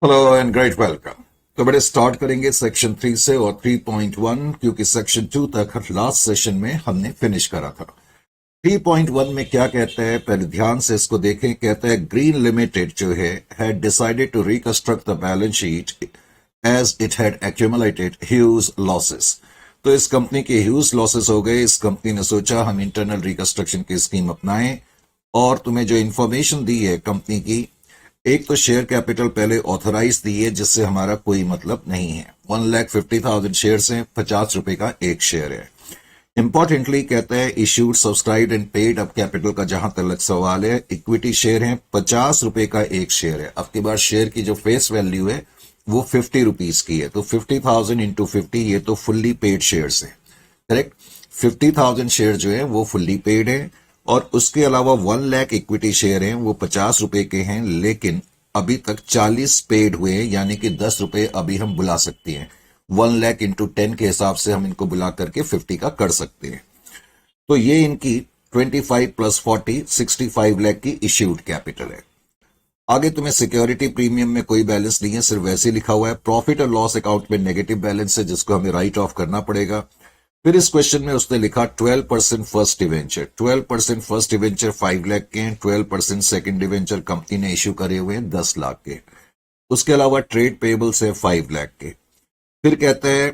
Hello and great welcome. तो बड़े start करेंगे सेक्शन 3 से और 3.1 क्योंकि सेक्शन 2 तक लास्ट सेशन में हमने फिनिश करा था। 3.1 में क्या कहता है, पहले ध्यान से इसको देखें। कहता है ग्रीन लिमिटेड जो है had decided to reconstruct the balance sheet as it had accumulated huge losses. तो इस कंपनी के ह्यूज लॉसेस हो गए। इस कंपनी ने सोचा हम इंटरनल रिकंस्ट्रक्शन की स्कीम अपनाएं और तुम्हें जो इंफॉर्मेशन दी है कंपनी की, एक तो शेयर कैपिटल पहले ऑथराइज दी है जिससे हमारा कोई मतलब नहीं है। 1,50,000 शेयर हैं, 50 रुपए का एक शेयर है। इंपॉर्टेंटली कहता है issued subscribed and paid up capital का जहां तक सवाल है, इक्विटी शेयर है, 50 रुपए का एक शेयर है। अब के बाद शेयर की जो फेस वैल्यू है वो 50 रुपीज की है, तो 50,000 इंटू 50 ये तो फुल्ली पेड शेयर है। करेक्ट, 50,000 शेयर जो है वो फुल्ली पेड है और उसके अलावा 1 लाख इक्विटी शेयर हैं, वो 50 रुपए के हैं, लेकिन अभी तक 40 पेड हुए हैं, यानी कि 10 रुपए अभी हम बुला सकते हैं। 1 लाख इंटू 10 के हिसाब से हम इनको बुला करके 50 का कर सकते हैं। तो ये इनकी 25 प्लस 40 65 लाख की इश्यूड कैपिटल है। आगे तुम्हें सिक्योरिटी प्रीमियम में कोई बैलेंस नहीं है, सिर्फ वैसे लिखा हुआ है। प्रॉफिट और लॉस अकाउंट में नेगेटिव बैलेंस है जिसको हमें राइट ऑफ करना पड़ेगा। फिर इस क्वेश्चन में उसने लिखा 12% first debenture. 12% first debenture 5 lakh के हैं, 12% सेकंड डिवेंचर कंपनी ने इश्यू करे हुए हैं 10 लाख के। उसके अलावा ट्रेड पेबल्स है 5 लाख के। फिर कहता है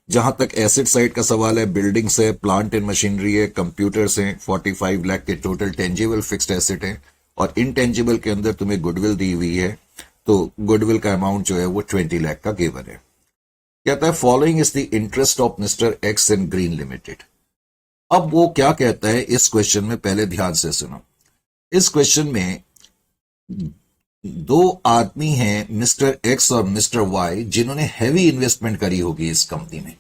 जहां तक एसेट साइड का सवाल है, बिल्डिंग्स है, प्लांट एंड मशीनरी है, कंप्यूटर्स हैं, 45 लाख के टोटल टेंजिबल फिक्स्ड एसेट है और इनटेंजिबल के अंदर तुम्हें गुडविल दी हुई है, तो गुडविल का अमाउंट जो है वो 20 लाख का गिवन है। कहता है following is the interest of mister x in green limited. अब वो क्या कहता है इस क्वेश्चन में, पहले ध्यान से सुनो। इस क्वेश्चन में दो आदमी हैं, मिस्टर एक्स और मिस्टर वाई, जिन्होंने हैवी इन्वेस्टमेंट करी होगी इस कंपनी में।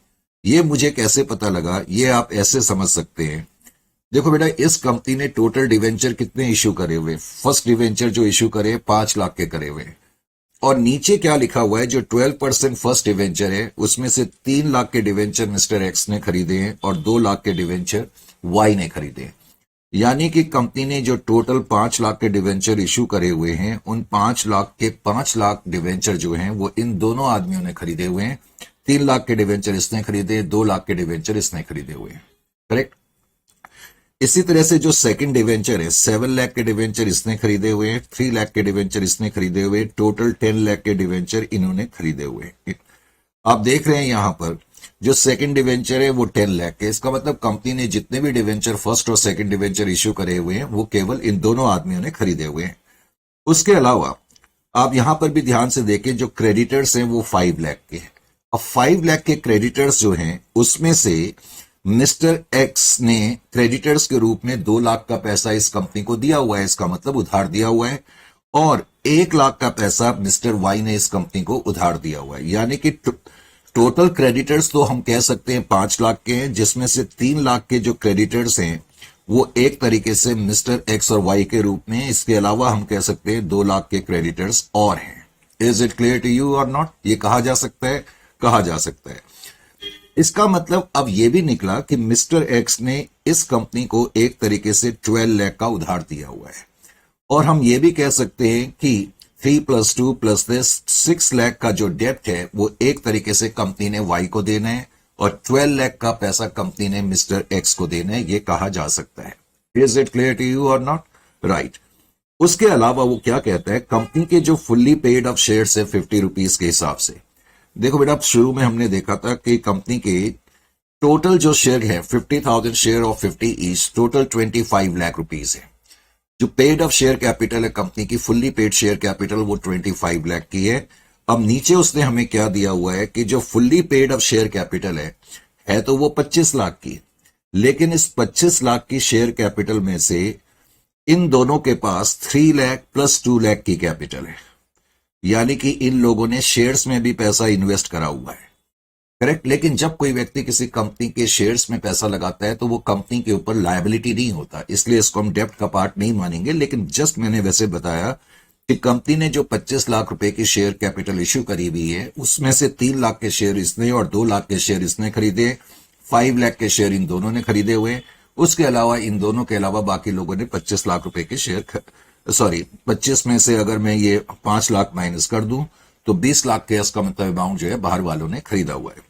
ये मुझे कैसे पता लगा, ये आप ऐसे समझ सकते हैं। देखो बेटा, इस कंपनी ने टोटल डिवेंचर कितने इश्यू करे हुए, फर्स्ट डिवेंचर जो इश्यू करे 5 लाख के करे हुए, और नीचे क्या लिखा हुआ है, जो 12% फर्स्ट डिवेंचर है उसमें से 3 लाख के डिवेंचर मिस्टर एक्स ने खरीदे हैं और 2 लाख के डिवेंचर वाई ने खरीदे हैं। यानी कि कंपनी ने जो टोटल 5 लाख के डिवेंचर इश्यू करे हुए हैं, उन 5 लाख के 5 लाख डिवेंचर जो हैं वो इन दोनों आदमियों ने खरीदे हुए हैं। 3 लाख के डिवेंचर इसने खरीदे, 2 लाख के डिवेंचर इसने खरीदे हुए हैं। करेक्ट। इसी तरह से जो सेकंड डिवेंचर है, 7 लाख के डिवेंचर इसने खरीदे हुए हैं, 3 लाख के डिवेंचर इसने खरीदे हुए हैं, टोटल 10 लाख के डिवेंचर इन्होंने खरीदे हुए हैं। आप देख रहे हैं यहां पर जो सेकंड डिवेंचर है वो 10 लाख के। इसका मतलब कंपनी ने जितने भी डिवेंचर फर्स्ट और सेकंड डिवेंचर इश्यू करे हुए हैं वो केवल इन दोनों आदमियों ने खरीदे हुए हैं। उसके अलावा आप यहां पर भी ध्यान से देखें, जो क्रेडिटर्स हैं वो 5 लाख के हैं। अब 5 लाख के क्रेडिटर्स जो हैं उसमें से मिस्टर एक्स ने क्रेडिटर्स के रूप में 2 लाख का पैसा इस कंपनी को दिया हुआ है, इसका मतलब उधार दिया हुआ है, और 1 लाख का पैसा मिस्टर वाई ने इस कंपनी को उधार दिया हुआ है। यानी कि टोटल क्रेडिटर्स तो हम कह सकते हैं 5 लाख के हैं, जिसमें से 3 लाख के जो क्रेडिटर्स हैं वो एक तरीके से मिस्टर एक्स और वाई के रूप में, इसके अलावा हम कह सकते हैं 2 लाख के क्रेडिटर्स और हैं। Is it clear to you और नॉट? ये कहा जा सकता है, कहा जा सकता है। इसका मतलब अब यह भी निकला कि मिस्टर एक्स ने इस कंपनी को एक तरीके से 12 लाख का उधार दिया हुआ है, और हम ये भी कह सकते हैं कि 3 + 2 + 6 लाख का जो डेप्ट है वो एक तरीके से कंपनी ने वाई को देना है और 12 लाख का पैसा कंपनी ने मिस्टर एक्स को देना है, ये कहा जा सकता है। Is it clear to you और नॉट? राइट। उसके अलावा वो क्या कहता है, कंपनी के जो फुल्ली पेड अप शेयर है 50 रुपीज के हिसाब से। देखो बेटा, शुरू में हमने देखा था कि कंपनी के टोटल जो शेयर है 50,000 share of 50 each, total 25 lakh rupees है। जो पेड ऑफ शेयर कैपिटल है कंपनी की, फुल्ली पेड शेयर कैपिटल, वो 25 लाख की है। अब नीचे उसने हमें क्या दिया हुआ है कि जो fully paid of share capital है तो वो 25 लाख की, लेकिन इस 25 लाख की शेयर कैपिटल में से इन दोनों के पास 3 लाख + 2 लाख की कैपिटल है। यानी कि इन लोगों ने शेयर्स में भी पैसा इन्वेस्ट करा हुआ है। करेक्ट। लेकिन जब कोई व्यक्ति किसी कंपनी के शेयर्स में पैसा लगाता है तो वो कंपनी के ऊपर लायबिलिटी नहीं होता, इसलिए इसको हम डेप्ट का पार्ट नहीं मानेंगे। लेकिन जस्ट मैंने वैसे बताया कि कंपनी ने जो 25 लाख रुपए की शेयर कैपिटल इश्यू करी हुई है उसमें से 3 लाख के शेयर इसने और 2 लाख के शेयर इसने खरीदे, 5 लाख के शेयर इन दोनों ने खरीदे हुए। उसके अलावा इन दोनों के अलावा बाकी लोगों ने 25 लाख रुपए के शेयर 25 में से अगर मैं ये 5 लाख माइनस कर दूं तो 20 लाख के इसका मतलब अमाउंट जो है बाहर वालों ने खरीदा हुआ है।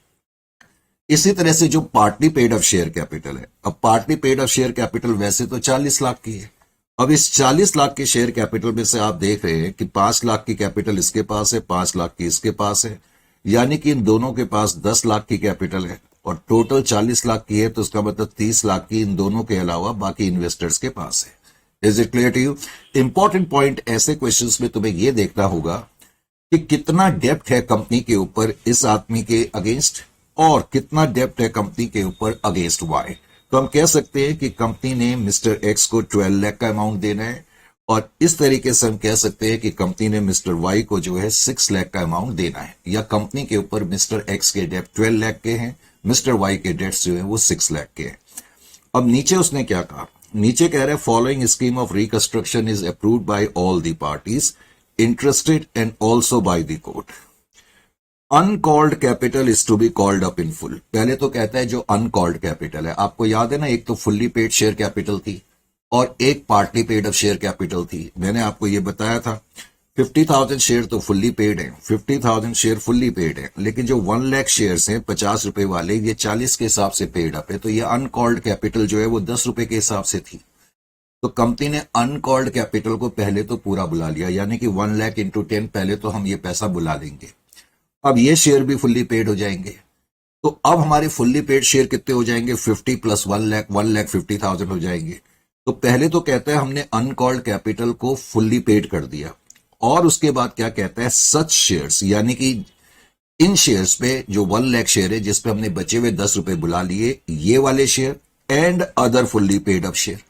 इसी तरह से जो partly paid of share capital है, अब partly paid of share capital वैसे तो 40 लाख की है। अब इस 40 लाख के शेयर कैपिटल में से आप देख रहे हैं कि 5 लाख की कैपिटल इसके पास है, 5 लाख की इसके पास है, यानी कि इन दोनों के पास 10 लाख की कैपिटल है और टोटल 40 लाख की है, तो उसका मतलब 30 लाख की इन दोनों के अलावा बाकी इन्वेस्टर्स के पास है। Is it clear to you? Important point ऐसे क्वेश्चंस में तुम्हें यह देखना होगा कि कितना डेप्ट है कंपनी के ऊपर इस आदमी के अगेंस्ट और कितना डेप्ट है कंपनी के ऊपर अगेंस्ट वाई। तो हम कह सकते हैं कि कंपनी ने मिस्टर एक्स को 12 लाख का अमाउंट देना है और इस तरीके से हम कह सकते हैं कि कंपनी ने मिस्टर वाई को जो है 6 लाख का अमाउंट देना है, या कंपनी के ऊपर मिस्टर एक्स के डेट 12 लाख के हैं, मिस्टर वाई के डेट्स जो है वो 6 लाख के हैं। अब नीचे उसने क्या कहा, नीचे कह रहा है following scheme of reconstruction is approved by all the parties interested and also by the court. Uncalled capital is to be called up in full. पहले तो कहता है जो अनकॉल्ड कैपिटल है, आपको याद है ना, एक तो फुल्ली पेड शेयर कैपिटल थी और एक partly paid of share capital थी। मैंने आपको यह बताया था 50,000 शेयर तो फुल्ली पेड है, 50,000 शेयर फुल्ली पेड है, लेकिन जो 1 लाख शेयर हैं 50 रुपए वाले, ये 40 के हिसाब से पेड अप है, तो ये अनकॉल्ड कैपिटल जो है वो 10 रुपए के हिसाब से थी। तो कंपनी ने अनकॉल्ड कैपिटल को पहले तो पूरा बुला लिया, यानी कि 1 लाख इंटू 10 पहले तो हम ये पैसा बुला लेंगे। अब ये शेयर भी फुल्ली पेड हो जाएंगे, तो अब हमारे फुल्ली पेड शेयर कितने हो जाएंगे, 50 प्लस 1 लाख, 1,50,000 हो जाएंगे। तो पहले तो कहता है हमने अनकॉल्ड कैपिटल को फुल्ली पेड कर दिया, और उसके बाद क्या कहता है, सच शेयर्स, यानी कि इन शेयर्स पे जो 1 लाख शेयर है जिसपे हमने बचे हुए 10 रुपए बुला लिए, ये वाले share and other fully paid up share,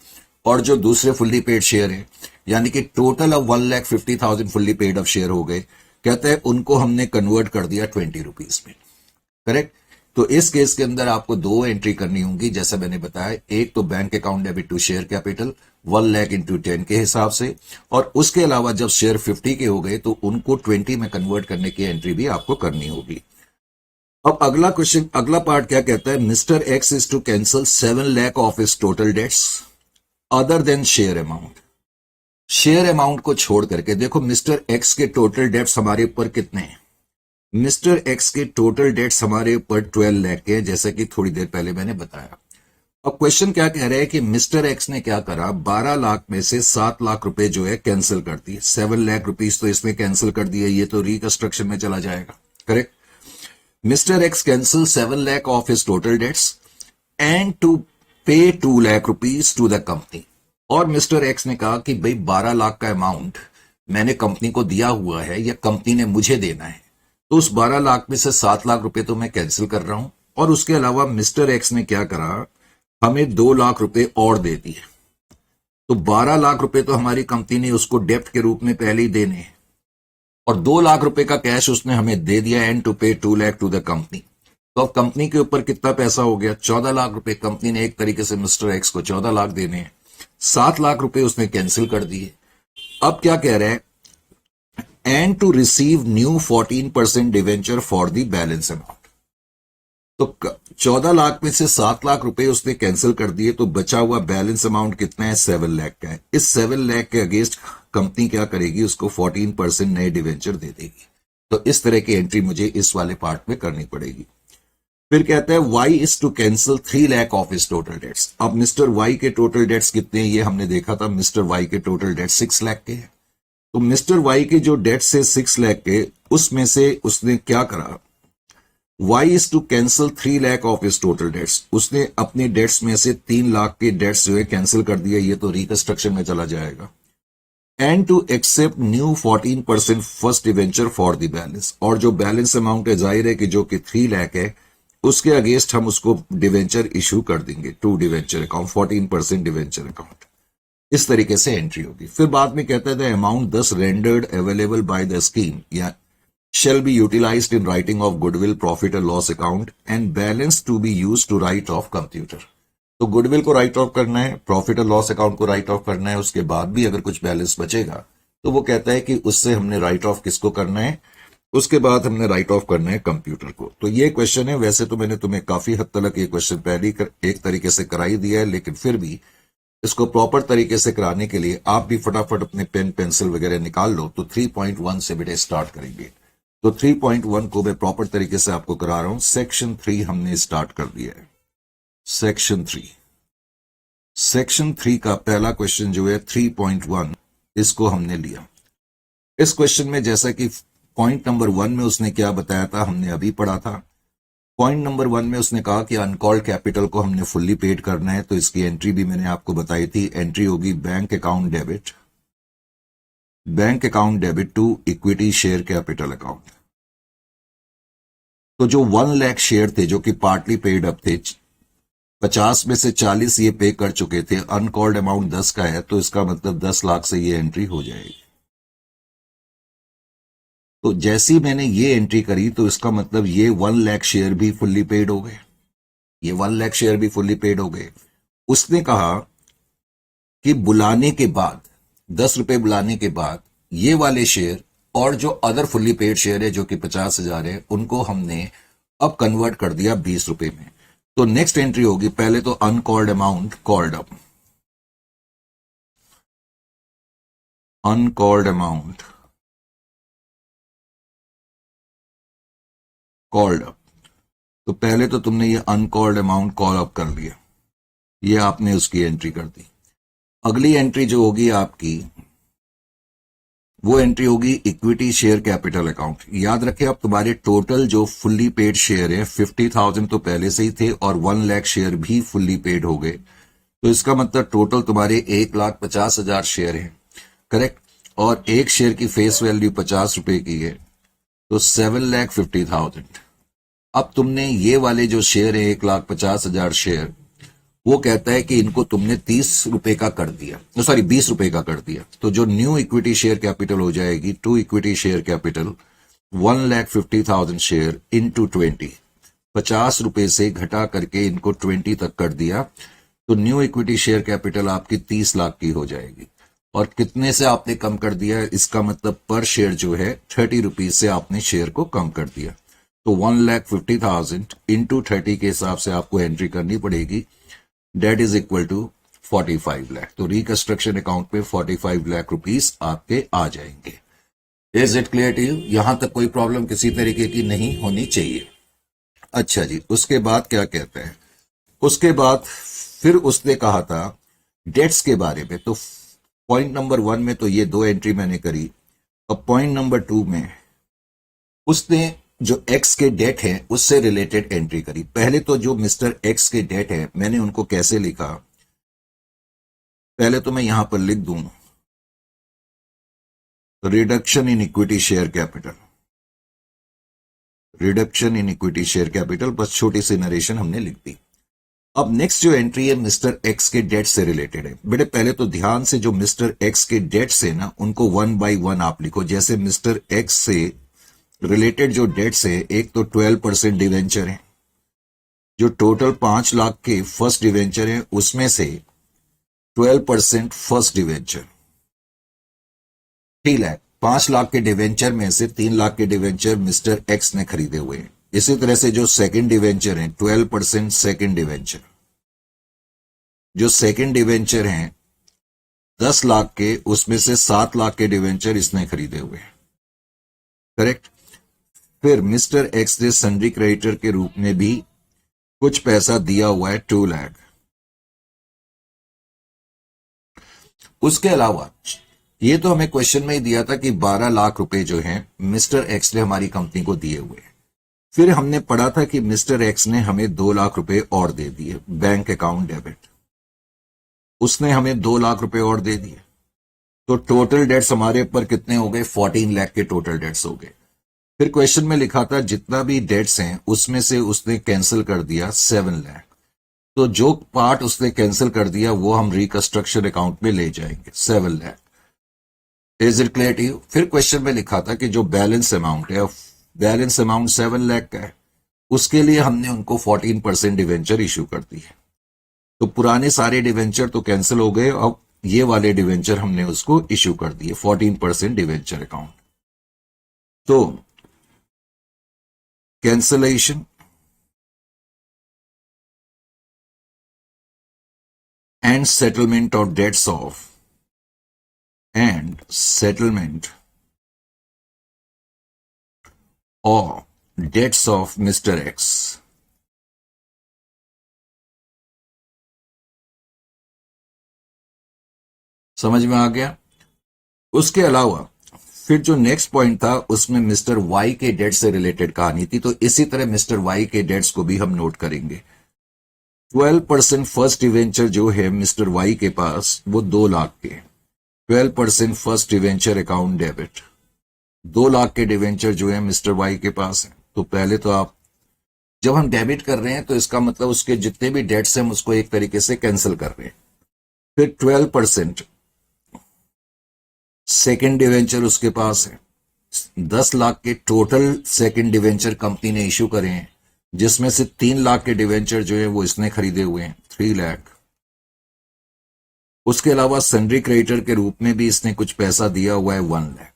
और जो दूसरे फुल्ली पेड शेयर है, यानी कि टोटल अब 1,50,000 फुल्ली पेड अप शेयर हो गए, कहते हैं उनको हमने कन्वर्ट कर दिया 20 रुपीज में। करेक्ट? तो इस केस के अंदर आपको 2 एंट्री करनी होंगी, जैसा मैंने बताया, एक तो bank account debit to share capital 1 lakh into 10 के हिसाब से, और उसके अलावा जब शेयर 50 के हो गए तो उनको 20 में कन्वर्ट करने की एंट्री भी आपको करनी होगी। अब अगला क्वेश्चन, अगला पार्ट क्या कहता है, mister x is to cancel 7 lakh of his total dates other than share amount. Share amount को छोड़ करके देखो, मिस्टर एक्स के टोटल डेट्स हमारे ऊपर कितने हैं, मिस्टर एक्स के टोटल डेट्स हमारे ऊपर 12 लाख के हैं, जैसे कि थोड़ी देर पहले मैंने बताया। अब क्वेश्चन क्या कह रहा है कि मिस्टर एक्स ने क्या करा, 12 लाख में से 7 लाख रुपए जो है कैंसिल कर दिए, 7 लाख रुपीज तो इसने कैंसिल कर दिया, ये तो रिकंस्ट्रक्शन में चला जाएगा। Correct? Mister X cancel 7 lakh of his total debts and to pay 2 lakh rupees to the company. और मिस्टर एक्स ने कहा कि भाई 12 लाख का अमाउंट मैंने कंपनी को दिया हुआ है या कंपनी ने मुझे देना है, तो उस 12 लाख में से 7 लाख रुपए तो मैं कैंसिल कर रहा हूं, और उसके अलावा मिस्टर एक्स ने क्या करा, हमें 2 लाख रुपए और दे दिए। तो 12 लाख रुपए तो हमारी कंपनी ने उसको डेप्ट के रूप में पहले ही देने हैं, और 2 लाख रुपए का कैश उसने हमें दे दिया and to pay 2 lakh to the company. तो अब कंपनी के ऊपर कितना पैसा हो गया, 14 लाख रुपए। कंपनी ने एक तरीके से मिस्टर एक्स को 14 लाख देने हैं, 7 लाख रुपए उसने कैंसिल कर दिए। अब क्या कह रहा है, and to receive new 14% debenture for the balance amount. तो 14 लाख में से 7 लाख रुपए उसने कैंसिल कर दिए, तो बचा हुआ बैलेंस अमाउंट कितना है, 7 लाख का है। इस 7 लाख के अगेंस्ट कंपनी क्या करेगी, उसको 14% नए डिवेंचर दे देगी। तो इस तरह की एंट्री मुझे इस वाले पार्ट में करनी पड़ेगी। फिर कहता है Y is to cancel 3 lakh of his total debts. अब मिस्टर वाई के टोटल डेट्स कितने हैं, ये हमने देखा था, मिस्टर वाई के टोटल डेट्स 6 लाख के हैं। तो मिस्टर वाई के जो डेट्स है 6 लाख के, उसमें से उसने क्या करा, Y is to cancel 3 lakh of his total debts. उसने अपने डेट्स में से 3 लाख के डेट्स जो है कैंसिल कर दिया, ये तो रिकंस्ट्रक्शन में चला जाएगा। And to accept new 14% first debenture for the balance. और जो बैलेंस अमाउंट है, जाहिर है कि जो कि 3 लाख है, उसके अगेंस्ट हम उसको डिवेंचर इशू कर देंगे, 2 डिवेंचर अकाउंट, 14% डिवेंचर अकाउंट। इस तरीके से एंट्री होगी। फिर बाद में कहता है द अमाउंट दस rendered available by the scheme या shall be utilized in writing of goodwill profit and loss account and balance to be used to write off computer। तो गुडविल को राइट ऑफ करना है, प्रॉफिट और loss account को right off करना है, उसके बाद भी अगर कुछ बैलेंस बचेगा तो वो कहता है कि उससे हमने राइट ऑफ किसको करना है, उसके बाद हमने राइट ऑफ करना है कंप्यूटर को। तो ये क्वेश्चन है, वैसे तो मैंने तुम्हें काफी हद तक ये क्वेश्चन पहले एक तरीके से कराई दिया है, लेकिन फिर भी इसको प्रॉपर तरीके से कराने के लिए आप भी फटाफट अपने पेन पेंसिल वगैरह निकाल लो। तो 3.1 से बेटे स्टार्ट करेंगे। तो 3.1 को मैं प्रॉपर तरीके से आपको करा रहा हूं। सेक्शन 3 हमने स्टार्ट कर दिया है। सेक्शन 3 का पहला क्वेश्चन जो है 3.1, इसको हमने लिया। इस क्वेश्चन में जैसा कि पॉइंट नंबर 1 में उसने क्या बताया था, हमने अभी पढ़ा था। पॉइंट नंबर 1 में उसने कहा कि अनकॉल्ड कैपिटल को हमने फुल्ली पेड करना है, तो इसकी एंट्री भी मैंने आपको बताई थी। एंट्री होगी bank account debit to equity share capital account. तो जो 1 लाख शेयर थे जो कि पार्टली पेड अप थे, 50 में से 40 ये पे कर चुके थे, अनकॉल्ड अमाउंट 10 का है, तो इसका मतलब 10 लाख से ये एंट्री हो जाएगी। तो जैसी मैंने ये एंट्री करी तो इसका मतलब ये 1 लाख शेयर भी फुल्ली पेड हो गए, ये 1 लाख शेयर भी फुल्ली पेड हो गए। उसने कहा कि बुलाने के बाद, 10 रुपए बुलाने के बाद ये वाले शेयर और जो अदर फुल्ली पेड शेयर है जो कि 50,000 है, उनको हमने अब कन्वर्ट कर दिया 20 रुपए में। तो नेक्स्ट एंट्री होगी, पहले तो uncalled amount called up, uncalled amount called up. तो पहले तो तुमने ये अनकॉल्ड अमाउंट कॉल अप कर लिया, ये आपने उसकी एंट्री कर दी। अगली एंट्री जो होगी आपकी, वो एंट्री होगी इक्विटी शेयर कैपिटल अकाउंट। याद रखें, अब तुम्हारे टोटल जो फुल्ली पेड शेयर है 50,000 तो पहले से ही थे और 1 लाख शेयर भी फुल्ली पेड हो गए। तो इसका मतलब टोटल तुम्हारे 1,50,000 शेयर हैं, करेक्ट। और एक शेयर की फेस वैल्यू 50 रुपए की है, तो 7,50,000। अब तुमने ये वाले जो शेयर है 1,50,000 शेयर, वो कहता है कि इनको तुमने 30 रुपए का कर दिया, सॉरी 20 रुपए का कर दिया। तो जो न्यू इक्विटी शेयर कैपिटल हो जाएगी, to equity share capital 1,50,000 share into 20, 50 रुपए से घटा करके इनको 20 तक कर दिया, तो न्यू इक्विटी शेयर कैपिटल आपकी 30 लाख की हो जाएगी। और कितने से आपने कम कर दिया है, इसका मतलब पर शेयर जो है 30 रुपीज से आपने शेयर को कम कर दिया। तो 1,50,000 इंटू 30 के हिसाब से आपको एंट्री करनी पड़ेगी, debt is equal to 45 lakh. तो रिकंस्ट्रक्शन अकाउंट पे 45 लाख रुपीस आपके आ जाएंगे। Is it clear to you? यहां तक कोई प्रॉब्लम किसी तरीके की नहीं होनी चाहिए। अच्छा जी, उसके बाद क्या कहते हैं, उसके बाद फिर उसने कहा था डेट्स के बारे में। तो पॉइंट नंबर 1 में तो ये 2 एंट्री मैंने करी। अब पॉइंट नंबर 2 में उसने जो एक्स के डेट है उससे रिलेटेड एंट्री करी। पहले तो जो मिस्टर एक्स के डेट है मैंने उनको कैसे लिखा, पहले तो मैं यहां पर लिख दूं reduction in equity share capital, reduction in equity share capital, बस छोटी सी नरेशन हमने लिख दी। अब नेक्स्ट जो एंट्री है मिस्टर एक्स के डेट से रिलेटेड है। बेटे पहले तो ध्यान से जो मिस्टर एक्स के डेट से ना, उनको 1 बाई 1 आप लिखो। जैसे मिस्टर एक्स से रिलेटेड जो डेट्स है, एक तो 12% डिवेंचर है, जो टोटल 5 लाख के फर्स्ट डिवेंचर है उसमें से 12% फर्स्ट डिवेंचर 3 लाख, 5 लाख के डिवेंचर में से 3 लाख के डिवेंचर मिस्टर एक्स ने खरीदे हुए हैं। इसी तरह से जो सेकंड डिवेंचर है 12% सेकंड डिवेंचर, जो सेकंड डिवेंचर हैं 10 लाख के, उसमें से 7 लाख के डिवेंचर इसने खरीदे हुए हैं, करेक्ट। फिर मिस्टर एक्स ने सन्ड्री क्रेडिटर के रूप में भी कुछ पैसा दिया हुआ है 2 लाख। उसके अलावा ये तो हमें क्वेश्चन में ही दिया था कि 12 लाख रुपए जो हैं मिस्टर एक्स ने हमारी कंपनी को दिए हुए हैं। फिर हमने पढ़ा था कि मिस्टर एक्स ने हमें 2 लाख रुपए और दे दिए बैंक अकाउंट डेबिट, उसने हमें 2 लाख रुपए और दे दिए। तो टोटल डेट्स हमारे ऊपर कितने हो गए, 14 लाख के टोटल डेट्स हो गए। फिर क्वेश्चन में लिखा था जितना भी डेट्स हैं उसमें से उसने कैंसिल कर दिया 7 लाख। तो जो पार्ट उसने कैंसिल कर दिया वो हम रिकंस्ट्रक्शन अकाउंट में ले जाएंगे 7 lakh. Is it clear to you? फिर क्वेश्चन में लिखा था कि जो बैलेंस अमाउंट है, बैलेंस अमाउंट 7 लाख का है, उसके लिए हमने उनको 14% डिवेंचर इश्यू कर दी है। तो पुराने सारे डिवेंचर तो कैंसिल हो गए, अब ये वाले डिवेंचर हमने उसको इश्यू कर दिए 14% डिवेंचर अकाउंट। तो cancellation and settlement of debts of and settlement और डेट्स ऑफ मिस्टर एक्स। समझ में आ गया? उसके अलावा फिर जो नेक्स्ट पॉइंट था उसमें मिस्टर वाई के डेट से रिलेटेड कहानी थी, तो इसी तरह मिस्टर वाई के डेट्स को भी हम नोट करेंगे। 12% फर्स्ट डिवेंचर जो है मिस्टर वाई के पास वो 2 लाख के, 12% first debenture account debit, 2 lakh के डिवेंचर जो है मिस्टर वाई के पास है। तो पहले तो आप जब हम डेबिट कर रहे हैं तो इसका मतलब उसके जितने भी डेट्स हैं हम उसको एक तरीके से कैंसिल कर रहे हैं। फिर 12% सेकेंड डिवेंचर उसके पास है, 10 लाख के टोटल सेकेंड डिवेंचर कंपनी ने इश्यू करे हैं, जिसमें से 3 लाख के डिवेंचर जो है वो इसने खरीदे हुए हैं, 3 लाख। उसके अलावा सन्ड्री क्रेडिटर के रूप में भी इसने कुछ पैसा दिया हुआ है, 1 लाख।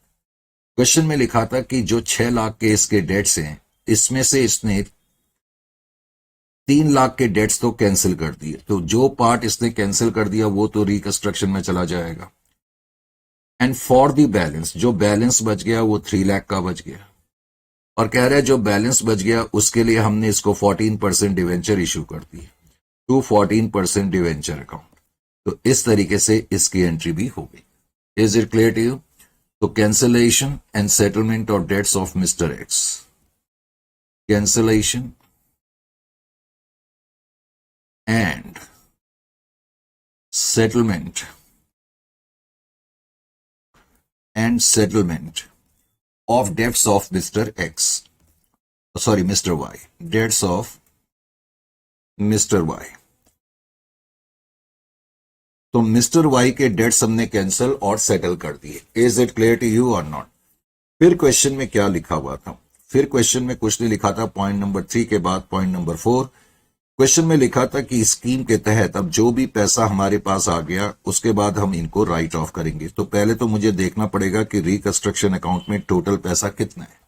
क्वेश्चन में लिखा था कि जो 6 लाख के इसके डेट्स हैं इसमें से इसने 3 लाख के डेट्स तो कैंसिल कर दिए, तो जो पार्ट इसने कैंसिल कर दिया वो तो रिकंस्ट्रक्शन में चला जाएगा। एंड फॉर दी बैलेंस, जो बैलेंस बच गया वो 3 लाख का बच गया, और कह रहा है जो बैलेंस बच गया उसके लिए हमने इसको 14% डिवेंचर इशू कर दी, टू 14% डिवेंचर अकाउंट। तो इस तरीके से इसकी एंट्री भी हो गई। Is it clear to you? तो cancellation and settlement of debts of mister X, cancellation and settlement of debts of Mr. X, sorry Mr. Y, debts of Mr. Y। तो मिस्टर वाई के debts हमने cancel और settle कर दिए। Is it clear to you और not? फिर question में क्या लिखा हुआ था? फिर क्वेश्चन में कुछ नहीं लिखा था। पॉइंट नंबर 3 के बाद पॉइंट नंबर 4, क्वेश्चन में लिखा था कि स्कीम के तहत अब जो भी पैसा हमारे पास आ गया उसके बाद हम इनको राइट ऑफ करेंगे। तो पहले तो मुझे देखना पड़ेगा कि रिकंस्ट्रक्शन अकाउंट में टोटल पैसा कितना है।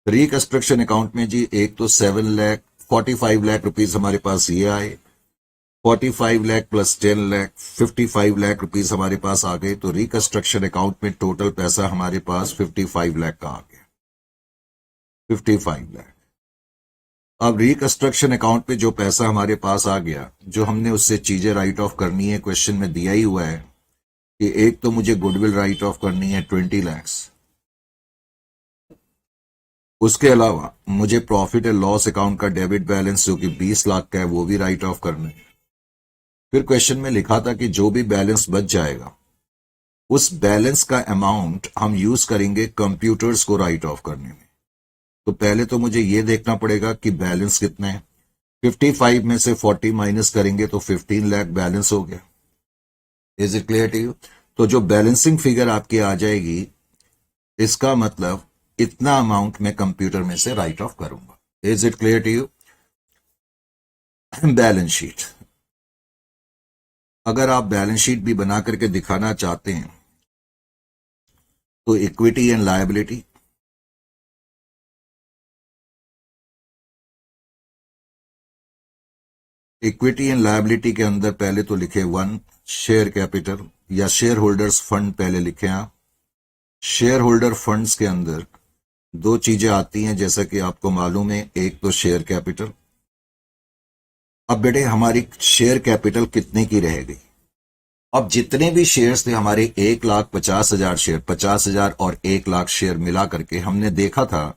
रिकंस्ट्रक्शन अकाउंट में जी एक तो 45 लाख रुपीज हमारे पास ये आए, 45 लाख प्लस 10 लाख 55 लाख रुपीज हमारे पास आ गए। तो रिकंस्ट्रक्शन अकाउंट में टोटल पैसा हमारे पास 55 लाख का आ गया, 55 लाख। अब रिकंस्ट्रक्शन अकाउंट पे जो पैसा हमारे पास आ गया, जो हमने उससे चीजें राइट ऑफ करनी है, क्वेश्चन में दिया ही हुआ है कि एक तो मुझे गुडविल राइट ऑफ करनी है 20 लाख, उसके अलावा मुझे प्रॉफिट एंड लॉस अकाउंट का डेबिट बैलेंस जो कि 20 लाख का है वो भी राइट ऑफ करना है। फिर क्वेश्चन में लिखा था कि जो भी बैलेंस बच जाएगा उस बैलेंस का अमाउंट हम यूज करेंगे कंप्यूटर्स को राइट ऑफ करने में। तो पहले तो मुझे यह देखना पड़ेगा कि बैलेंस कितना है। 55 में से 40 माइनस करेंगे तो 15 लाख बैलेंस हो गया। Is it clear to you? तो जो बैलेंसिंग फिगर आपकी आ जाएगी इसका मतलब इतना अमाउंट मैं कंप्यूटर में से राइट ऑफ करूंगा। Is it clear to you? Balance sheet, अगर आप बैलेंस शीट भी बना करके दिखाना चाहते हैं तो equity and liability, equity and liability के अंदर पहले तो लिखे 1 शेयर कैपिटल या शेयर होल्डर्स फंड पहले लिखे आप। शेयर होल्डर फंड्स के अंदर 2 चीजें आती हैं जैसा कि आपको मालूम है, एक तो शेयर कैपिटल। अब बेटे हमारी शेयर कैपिटल कितने की रह गई? अब जितने भी शेयर्स थे हमारे 1,50,000 शेयर, 50,000 और 1 लाख शेयर मिला करके हमने देखा था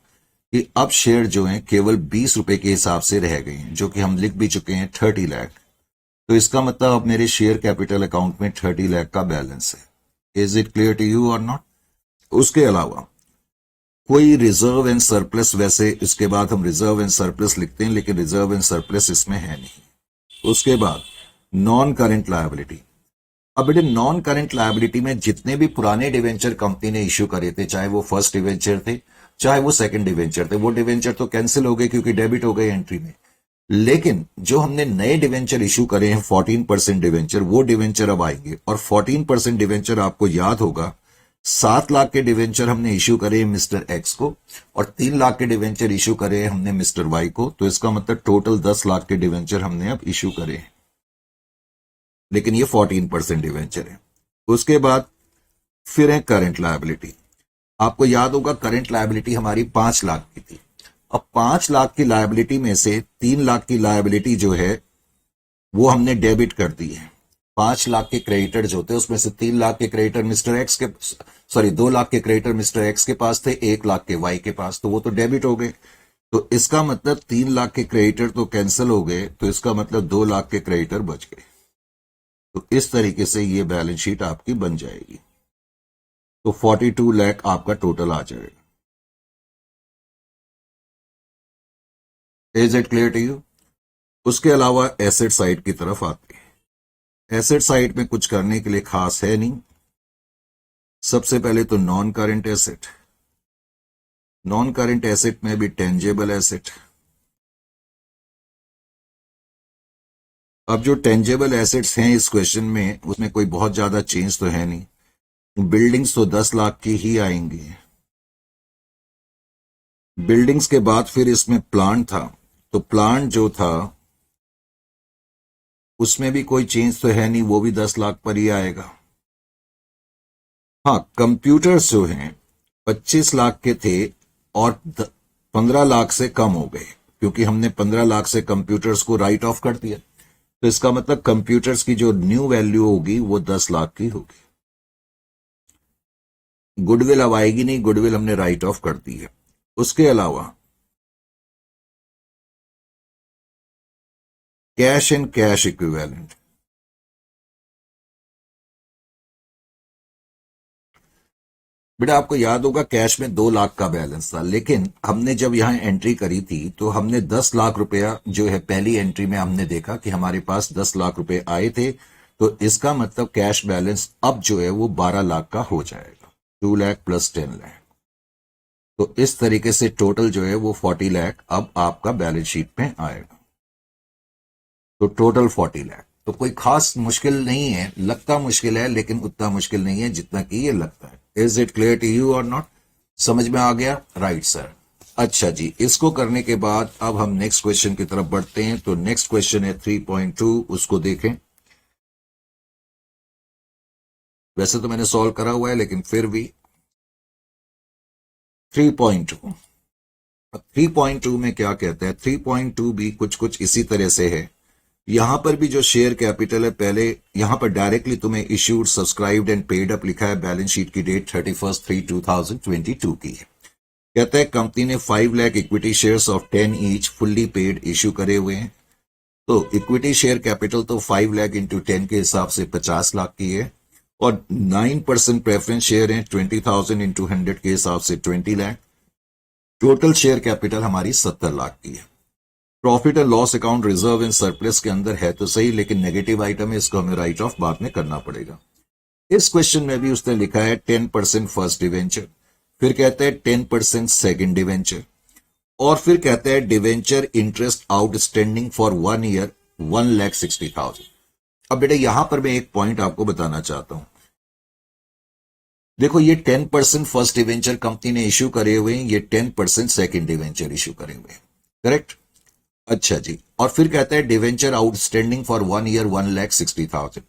कि अब शेयर जो हैं केवल 20 रुपए के हिसाब से रह गए हैं, जो कि हम लिख भी चुके हैं 30 लाख। तो इसका मतलब अब मेरे शेयर कैपिटल अकाउंट में 30 लाख का बैलेंस है। Is it clear to you और नॉट? उसके अलावा कोई रिजर्व एंड सरप्लस, वैसे इसके बाद हम रिजर्व एंड सरप्लस लिखते हैं लेकिन रिजर्व एंड सरप्लस इसमें है नहीं। उसके बाद नॉन करेंट लायबिलिटी। अब बेटे नॉन करेंट लायबिलिटी में जितने भी पुराने डिवेंचर कंपनी ने इश्यू करे थे, चाहे वो फर्स्ट डिवेंचर थे चाहे वो सेकंड डिवेंचर थे, वो डिवेंचर तो कैंसिल हो गए क्योंकि डेबिट हो गए एंट्री में। लेकिन जो हमने नए डिवेंचर इश्यू करे हैं 14% डिवेंचर, वो डिवेंचर अब आएंगे। और 14% डिवेंचर आपको याद होगा 7 लाख के डिवेंचर हमने इश्यू करे मिस्टर एक्स को और 3 लाख के डिवेंचर इश्यू करे हमने मिस्टर वाई को। तो इसका मतलब टोटल 10 लाख के डिवेंचर हमने अब इश्यू करे हैं, लेकिन ये 14% डिवेंचर है। उसके बाद फिर है करंट लायबिलिटी। आपको याद होगा करंट लायबिलिटी हमारी 5 लाख की थी, अब 5 लाख की लायबिलिटी में से 3 लाख की लायबिलिटी जो है वो हमने डेबिट कर दी है। 5 लाख के क्रेडिटर जो थे उसमें से 3 लाख के क्रेडिटर मिस्टर एक्स के, सॉरी 2 लाख के क्रेडिटर मिस्टर एक्स के पास थे, 1 लाख के वाई के पास, तो वो तो डेबिट हो गए। तो इसका मतलब 3 लाख के क्रेडिटर तो कैंसिल हो गए, तो इसका मतलब 2 लाख के क्रेडिटर बच गए। तो इस तरीके से ये बैलेंस शीट आपकी बन जाएगी। तो 42 लाख आपका टोटल आ जाएगा। Is it clear to you? उसके अलावा एसेट साइड की तरफ आते हैं। एसेट साइड में कुछ करने के लिए खास है नहीं। सबसे पहले तो non current asset, non current asset में भी टेंजेबल एसेट। अब जो टेंजेबल एसेट्स हैं इस क्वेश्चन में, उसमें कोई बहुत ज्यादा चेंज तो है नहीं। बिल्डिंग्स तो 10 लाख की ही आएंगी। बिल्डिंग्स के बाद फिर इसमें प्लांट था, तो प्लांट जो था उसमें भी कोई चेंज तो है नहीं, वो भी 10 लाख पर ही आएगा। हाँ, कंप्यूटर्स जो हैं 25 लाख के थे और 15 लाख से कम हो गए, क्योंकि हमने 15 लाख से कंप्यूटर्स को राइट ऑफ कर दिया। तो इसका मतलब कंप्यूटर्स की जो न्यू वैल्यू होगी वो 10 लाख की होगी। गुडविल अब आएगी नहीं, गुडविल हमने राइट ऑफ कर दी है। उसके अलावा कैश एंड कैश इक्विवेलेंट, बेटा आपको याद होगा कैश में 2 लाख का बैलेंस था, लेकिन हमने जब यहां एंट्री करी थी तो हमने 10 लाख रुपया जो है पहली एंट्री में हमने देखा कि हमारे पास 10 लाख रुपए आए थे। तो इसका मतलब कैश बैलेंस अब जो है वो 12 लाख का हो जाएगा, 2 लाख प्लस 10 लाख। तो इस तरीके से टोटल जो है वो 40 लाख अब आपका बैलेंस शीट में आएगा। तो टोटल 40 लाख। तो कोई खास मुश्किल नहीं है, लगता मुश्किल है लेकिन उतना मुश्किल नहीं है जितना कि ये लगता है। Is it clear to you और नॉट? समझ में आ गया? Right sir. अच्छा जी, इसको करने के बाद अब हम नेक्स्ट क्वेश्चन की तरफ बढ़ते हैं। तो नेक्स्ट क्वेश्चन है 3.2, उसको देखें। वैसे तो मैंने सॉल्व करा हुआ है लेकिन फिर भी 3.2। 3.2 में क्या कहते हैं? 3.2 भी कुछ कुछ इसी तरह से है। यहां पर भी जो शेयर कैपिटल है, पहले यहां पर डायरेक्टली तुम्हें issued, subscribed and paid up लिखा है। बैलेंस शीट की डेट 31/3/2022 की है। कहता है कंपनी ने 5 lakh equity shares of 10 each fully paid issue करे हुए हैं। तो इक्विटी शेयर कैपिटल तो 5 लाख इंटू 10 के हिसाब से 50 लाख की है, और 9% प्रेफरेंस शेयर है 20,000 इंटू 100 के हिसाब से 20 लाख। टोटल शेयर कैपिटल हमारी 70 लाख की है। Profit and loss account reserve and surplus के अंदर है तो सही, लेकिन नेगेटिव आइटम है, इसको हमें राइट ऑफ बाद में करना पड़ेगा। इस क्वेश्चन में भी उसने लिखा है 10% फर्स्ट डिवेंचर, फिर कहता है 10% सेकंड डिवेंचर, और फिर कहता है debenture interest outstanding for 1 year 1,60,000। अब बेटा यहां पर मैं एक पॉइंट आपको बताना चाहता हूं। देखो, ये 10% फर्स्ट डिवेंचर कंपनी ने इश्यू करे हुए हैं, ये 10% सेकंड डिवेंचर इश्यू करे हुए हैं, करेक्ट? अच्छा जी, और फिर कहता है डिवेंचर आउटस्टैंडिंग फॉर 1 ईयर 1,60,000।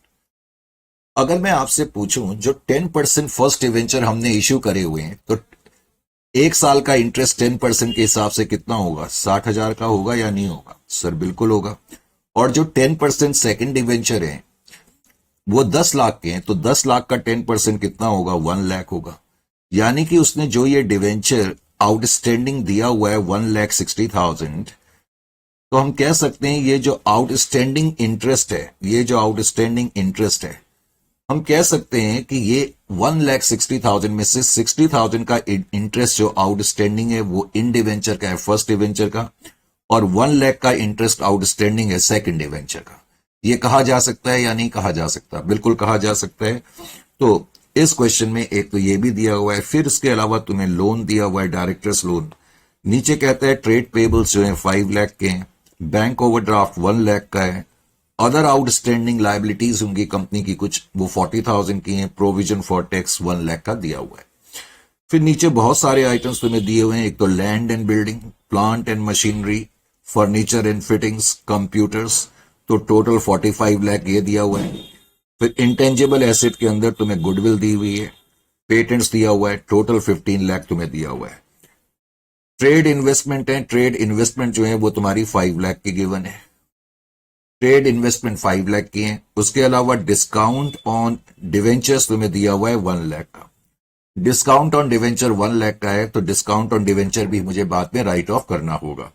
अगर मैं आपसे पूछूं जो 10% फर्स्ट डिवेंचर हमने इश्यू करे हुए हैं, तो एक साल का इंटरेस्ट 10% के हिसाब से कितना होगा? 60,000 का होगा या नहीं होगा? सर बिल्कुल होगा। और जो 10% सेकंड डिवेंचर है वो 10 लाख के हैं, तो 10 लाख का 10% कितना होगा? 1 लाख होगा। यानी कि उसने जो ये डिवेंचर आउटस्टैंडिंग दिया हुआ है 1,60,000, तो हम कह सकते हैं ये जो आउटस्टैंडिंग इंटरेस्ट है, ये जो आउटस्टैंडिंग इंटरेस्ट है, हम कह सकते हैं कि ये 1,60,000 में से 60,000 का इंटरेस्ट जो आउटस्टैंडिंग है वो इन डिवेंचर का है, फर्स्ट डिवेंचर का, और 1 लाख का इंटरेस्ट आउटस्टैंडिंग है सेकंड डिवेंचर का। ये कहा जा सकता है या नहीं कहा जा सकता? बिल्कुल कहा जा सकता है। तो इस क्वेश्चन में एक तो ये भी दिया हुआ है, फिर इसके अलावा तुम्हें लोन दिया हुआ है, डायरेक्टर्स लोन। नीचे कहता है ट्रेड पेबल्स जो है 5 लाख के हैं, बैंक ओवरड्राफ्ट 1 लाख का है, अदर आउटस्टैंडिंग लायबिलिटीज होंगी कंपनी की कुछ, वो 40,000 की हैं, प्रोविजन फॉर टैक्स 1 लाख का दिया हुआ है। फिर नीचे बहुत सारे आइटम्स तुम्हें दिए हुए हैं। एक तो land and building, plant and machinery, furniture and fittings, computers, तो टोटल 45 लाख ये दिया हुआ है। फिर इंटेंजिबल एसेट के अंदर तुम्हें गुडविल दी हुई है, पेटेंट्स दिया हुआ है, टोटल 15 लाख तुम्हें दिया हुआ है। ट्रेड इन्वेस्टमेंट है, ट्रेड इन्वेस्टमेंट जो है वो तुम्हारी 5 लाख की गिवन है, ट्रेड इन्वेस्टमेंट 5 लाख की है। उसके अलावा डिस्काउंट ऑन डिवेंचर्स तुम्हें दिया हुआ है 1 लाख का। डिस्काउंट ऑन डिवेंचर 1 लाख का है, तो डिस्काउंट ऑन डिवेंचर भी मुझे बाद में राइट ऑफ करना होगा।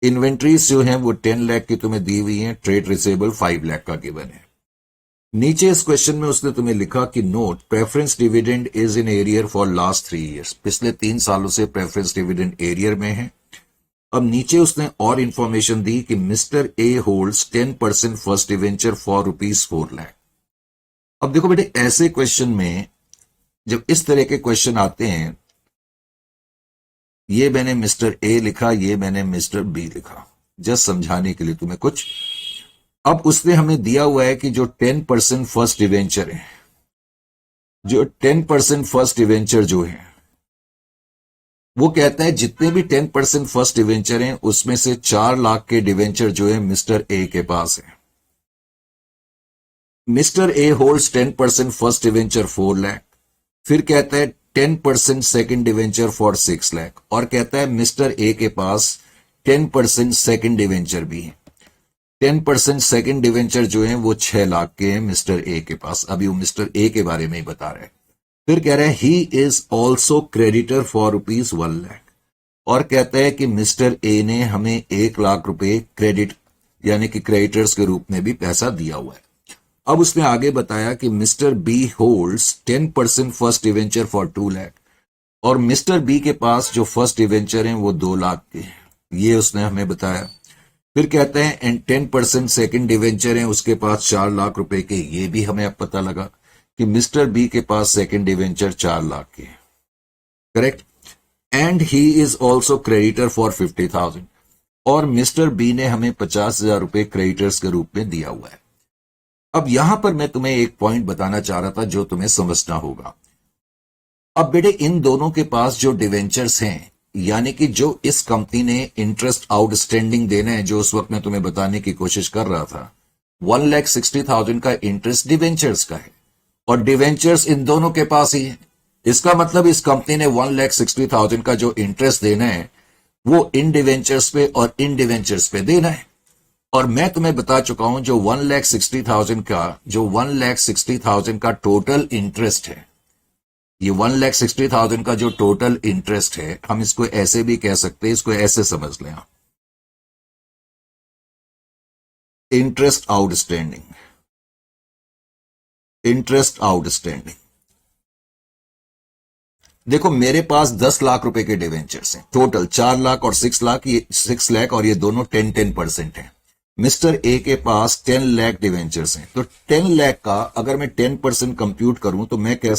इन्वेंट्रीज जो है वो 10 लाख की तुम्हें दी हुई है, ट्रेड रिसेबल 5 लाख का गिवन है। नीचे इस क्वेश्चन में उसने तुम्हें लिखा कि note preference dividend is in arrear for last 3 years, पिछले 3 सालों से प्रेफरेंस डिविडेंड एरियर में है। अब नीचे उसने और इंफॉर्मेशन दी कि mister A holds 10% first debenture for ₹4 lakh. अब देखो बेटे, ऐसे क्वेश्चन में जब इस तरह के क्वेश्चन आते हैं, ये मैंने मिस्टर ए लिखा, ये मैंने मिस्टर बी लिखा, जस्ट समझाने के लिए तुम्हें कुछ। अब उसने हमें दिया हुआ है कि जो 10% फर्स्ट डिवेंचर है, जो 10% फर्स्ट डिवेंचर जो है वो कहता है जितने भी 10% फर्स्ट डिवेंचर हैं उसमें से 4 लाख के डिवेंचर जो है मिस्टर ए के पास है। Mister A holds 10% first debenture 4 lakh, फिर कहता है 10% सेकंड डिवेंचर फॉर 6 लाख, और कहता है मिस्टर ए के पास 10% सेकंड डिवेंचर भी है। 10% सेकंड डिवेंचर जो है वो 6 लाख के हैं मिस्टर ए के पास। अभी वो मिस्टर ए के बारे में ही बता रहे हैं। फिर कह रहा है he is also creditor for ₹1 lakh, और कहता है कि मिस्टर ए ने हमें 1 लाख रुपए क्रेडिट यानी कि क्रेडिटर्स के रूप में भी पैसा दिया हुआ है। अब उसने आगे बताया कि mister B holds 10% first debenture for 2 lakh, और मिस्टर बी के पास जो फर्स्ट डिवेंचर हैं वो 2 लाख के हैं, ये उसने हमें बताया। फिर कहते हैं एंड 10% सेकंड डिवेंचर हैं उसके पास 4 लाख रुपए के, ये भी हमें अब पता लगा कि मिस्टर बी के पास सेकंड डिवेंचर 4 लाख के, correct. And he is also creditor for 50,000, और मिस्टर बी ने हमें 50,000 रुपए क्रेडिटर्स के रूप में दिया हुआ है। अब यहां पर मैं तुम्हें एक पॉइंट बताना चाह रहा था जो तुम्हें समझना होगा। अब बेटे, इन दोनों के पास जो डिवेंचर्स हैं, यानी कि जो इस कंपनी ने इंटरेस्ट आउटस्टैंडिंग देना है, जो उस वक्त मैं तुम्हें बताने की कोशिश कर रहा था, 1,60,000 का इंटरेस्ट डिवेंचर्स का है, और डिवेंचर्स इन दोनों के पास ही है। इसका मतलब इस कंपनी ने 1,60,000 का जो इंटरेस्ट देना है वो इन डिवेंचर्स पे और इन डिवेंचर्स पे देना है। और मैं तुम्हें बता चुका हूं जो 1,60,000 का टोटल इंटरेस्ट है, ये 1,60,000 का जो टोटल इंटरेस्ट है, हम इसको ऐसे भी कह सकते हैं, इसको ऐसे समझ लें, इंटरेस्ट आउटस्टैंडिंग, इंटरेस्ट आउटस्टैंडिंग। देखो, मेरे पास 10 लाख रुपए के डिवेंचर्स हैं, टोटल 4 लाख और 6 लाख, ये 6 लाख और ये दोनों 10% हैं। मिस्टर ए के पास 10 लाख डिवेंचर्स हैं, तो 10 लाख का अगर मैं 10% कंप्यूट करूं तो मैं कह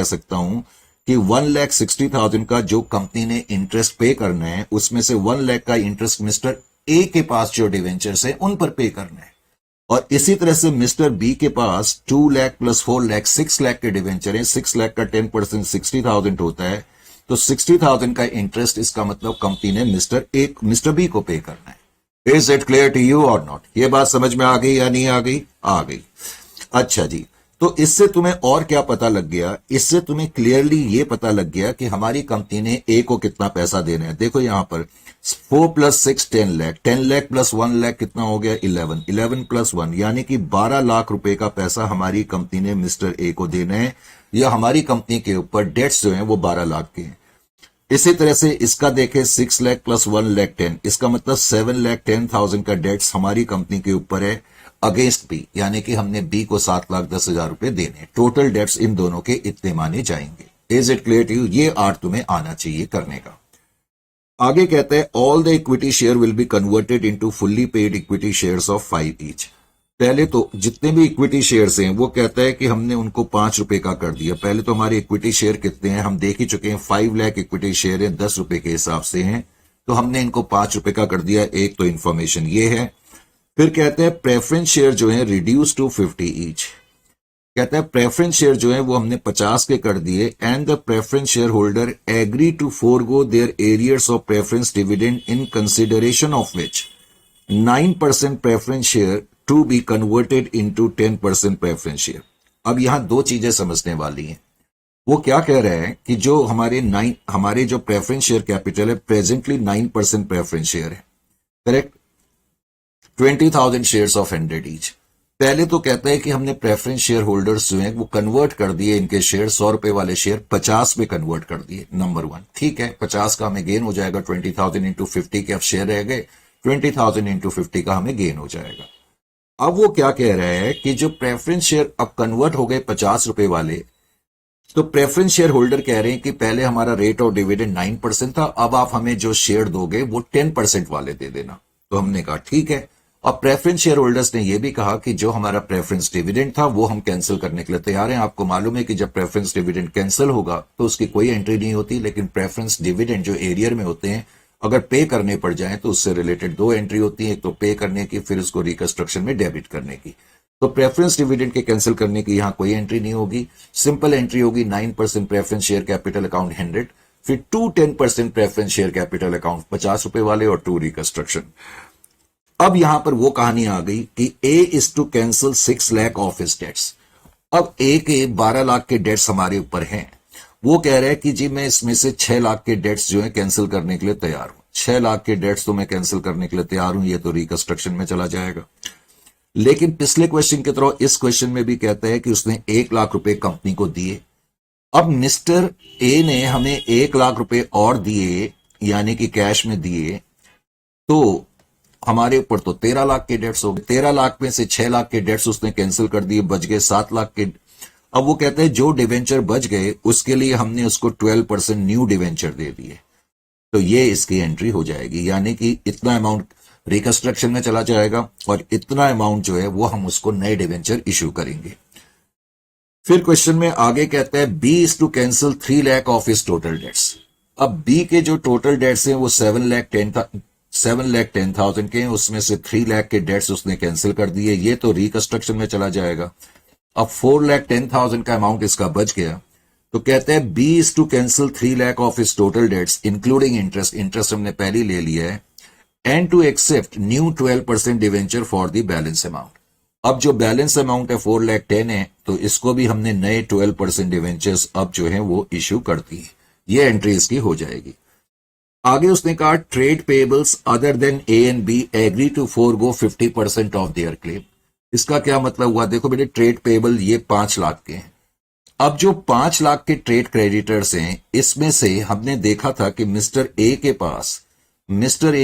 सकता हूं कि 1,60,000 का जो कंपनी ने इंटरेस्ट पे करना है, उसमें से 1 लाख का इंटरेस्ट मिस्टर ए के पास जो डिवेंचर्स है उन पर पे करना है। और इसी तरह से मिस्टर बी के पास 2 लाख प्लस 4 लाख 6 लाख के डिवेंचर हैं। 6 लाख का 10% 60,000 होता है, तो 60,000 का इंटरेस्ट, इसका मतलब कंपनी ने मिस्टर बी को पे करना है। Is it clear to you और नॉट? ये बात समझ में आ गई या नहीं आ गई? आ गई। अच्छा जी, तो इससे तुम्हें और क्या पता लग गया? इससे तुम्हें क्लियरली ये पता लग गया कि हमारी कंपनी ने ए को कितना पैसा देना है। देखो यहां पर 4 + 6 10 लाख, 10 लाख प्लस 1 लाख कितना हो गया? 11, 11 + 1 यानी कि 12 लाख रुपए का पैसा हमारी कंपनी ने मिस्टर ए को देना है, या हमारी कंपनी के ऊपर डेट्स जो हैं वो 12 लाख के हैं। इसी तरह से इसका देखें, 6 लाख प्लस 1 लाख 10, इसका मतलब 7,10,000 का डेट्स हमारी कंपनी के ऊपर है अगेंस्ट बी, यानी कि हमने बी को 7,10,000 रुपए देने। टोटल डेट्स इन दोनों के इतने माने जाएंगे। Is it clear to you? ये आर्ट तुम्हें आना चाहिए करने का। आगे कहते हैं all the equity share will be converted into fully paid equity shares of 5 each. पहले तो जितने भी इक्विटी शेयर्स हैं वो कहता है कि हमने उनको 5 रुपए का कर दिया। पहले तो हमारे इक्विटी शेयर कितने हैं हम देख ही चुके हैं, 5 लाख इक्विटी शेयर है, 10 रुपए के हिसाब से हैं, तो हमने इनको 5 रुपए का कर दिया। एक तो इंफॉर्मेशन ये है। फिर कहते हैं प्रेफरेंस शेयर जो है रिड्यूस टू 50 ईच। कहता है प्रेफरेंस शेयर जो है वो हमने 50 के कर दिए, and the preference share holder agree to forgo their arrears of preference dividend in consideration of which 9% preference share to be converted into 10% preference share. अब यहां दो चीजें समझने वाली हैं। वो क्या कह रहे हैं कि जो हमारे जो प्रेफरेंस शेयर कैपिटल है प्रेजेंटली 9% प्रेफरेंस शेयर है, करेक्ट, 20,000 शेयर्स ऑफ 100 ईच। पहले तो कहता है कि हमने प्रेफरेंस शेयर होल्डर्स जो हैं वो कन्वर्ट कर दिए, इनके शेयर 100 रुपए वाले शेयर 50 में कन्वर्ट कर दिए, नंबर वन, ठीक है, 50 का हमें गेन हो जाएगा, 20,000 इंटू 50 के अब शेयर रह गए, 20,000 इंटू 50 का हमें गेन हो जाएगा। अब वो क्या कह रहे हैं कि जो प्रेफरेंस शेयर अब कन्वर्ट हो गए 50 रुपए वाले, तो प्रेफरेंस शेयर होल्डर कह रहे हैं कि पहले हमारा रेट ऑफ डिविडेंड 9% था, अब आप हमें जो शेयर दोगे वो 10% वाले दे देना। तो हमने कहा ठीक है। अब प्रेफरेंस शेयर होल्डर्स ने यह भी कहा कि जो हमारा प्रेफरेंस डिविडेंड था वो हम कैंसिल करने के लिए तैयार हैं। आपको मालूम है कि जब प्रेफरेंस डिविडेंड कैंसिल होगा तो उसकी कोई एंट्री नहीं होती, लेकिन प्रेफरेंस डिविडेंड जो एरियर में होते हैं अगर पे करने पड़ जाए तो उससे रिलेटेड दो एंट्री होती है, एक तो पे करने की, फिर उसको रिकंस्ट्रक्शन में डेबिट करने की। तो प्रेफरेंस डिविडेंड के कैंसिल करने की यहां कोई एंट्री नहीं होगी, सिंपल एंट्री होगी 9% प्रेफरेंस शेयर कैपिटल अकाउंट 100, फिर 10% प्रेफरेंस शेयर कैपिटल अकाउंट 50 रुपए वाले और 2 रिकंस्ट्रक्शन। अब यहां पर वो कहानी आ गई कि A is to cancel 6 lakh of his debts. अब ए के 12 लाख के डेट्स हमारे ऊपर हैं, वो कह रहे हैं कि जी मैं इसमें से 6 लाख के डेट्स जो है कैंसिल करने के लिए तैयार हूं, 6 लाख के डेट्स तो मैं कैंसिल करने के लिए तैयार हूं, ये तो रिकंस्ट्रक्शन में चला जाएगा। लेकिन पिछले क्वेश्चन की तरह इस क्वेश्चन में भी कहता है कि उसने 1 लाख रुपए कंपनी को दिए। अब मिस्टर ए ने हमें 1 लाख रुपए और दिए, यानी कि कैश में दिए, तो हमारे ऊपर तो 13 लाख के डेट्स हो गए। 13 लाख में से 6 लाख के डेट्स उसने कैंसिल कर दिए, बच गए 7 लाख के। अब वो कहते हैं जो डिवेंचर बच गए उसके लिए हमने उसको 12% न्यू डिवेंचर दे दिए, तो ये इसकी एंट्री हो जाएगी, यानी कि इतना अमाउंट रिकंस्ट्रक्शन में चला जाएगा और इतना अमाउंट जो है वो हम उसको नए डिवेंचर इश्यू करेंगे। फिर क्वेश्चन में आगे कहता है B is to cancel 3 lakh of his total debts. अब बी के जो टोटल डेट्स हैं वो 7,10,000 के हैं, उसमें से 3 लाख के डेट्स उसने कैंसिल कर दिए, ये तो रिकंस्ट्रक्शन में चला जाएगा। अब 4,10,000 का अमाउंट इसका बच गया, तो कहते हैं B is to cancel 3 lakh of his total debts including interest, interest हमने पहले ही ले लिया है, and to accept new 12% debenture for the balance amount. अब जो बैलेंस अमाउंट है 4,10,000 है, तो इसको भी हमने नए 12% डिवेंचर्स अब जो है वो इश्यू करती है, ये एंट्री इसकी हो जाएगी। आगे उसने कहा trade payables other than A and B agree to forgo 50% of their claim. इसका क्या मतलब हुआ? देखो बेटे, ट्रेड पेबल ये 5 लाख के हैं। अब जो 5 लाख के ट्रेड क्रेडिटर्स हैं, इसमें से हमने देखा था कि मिस्टर ए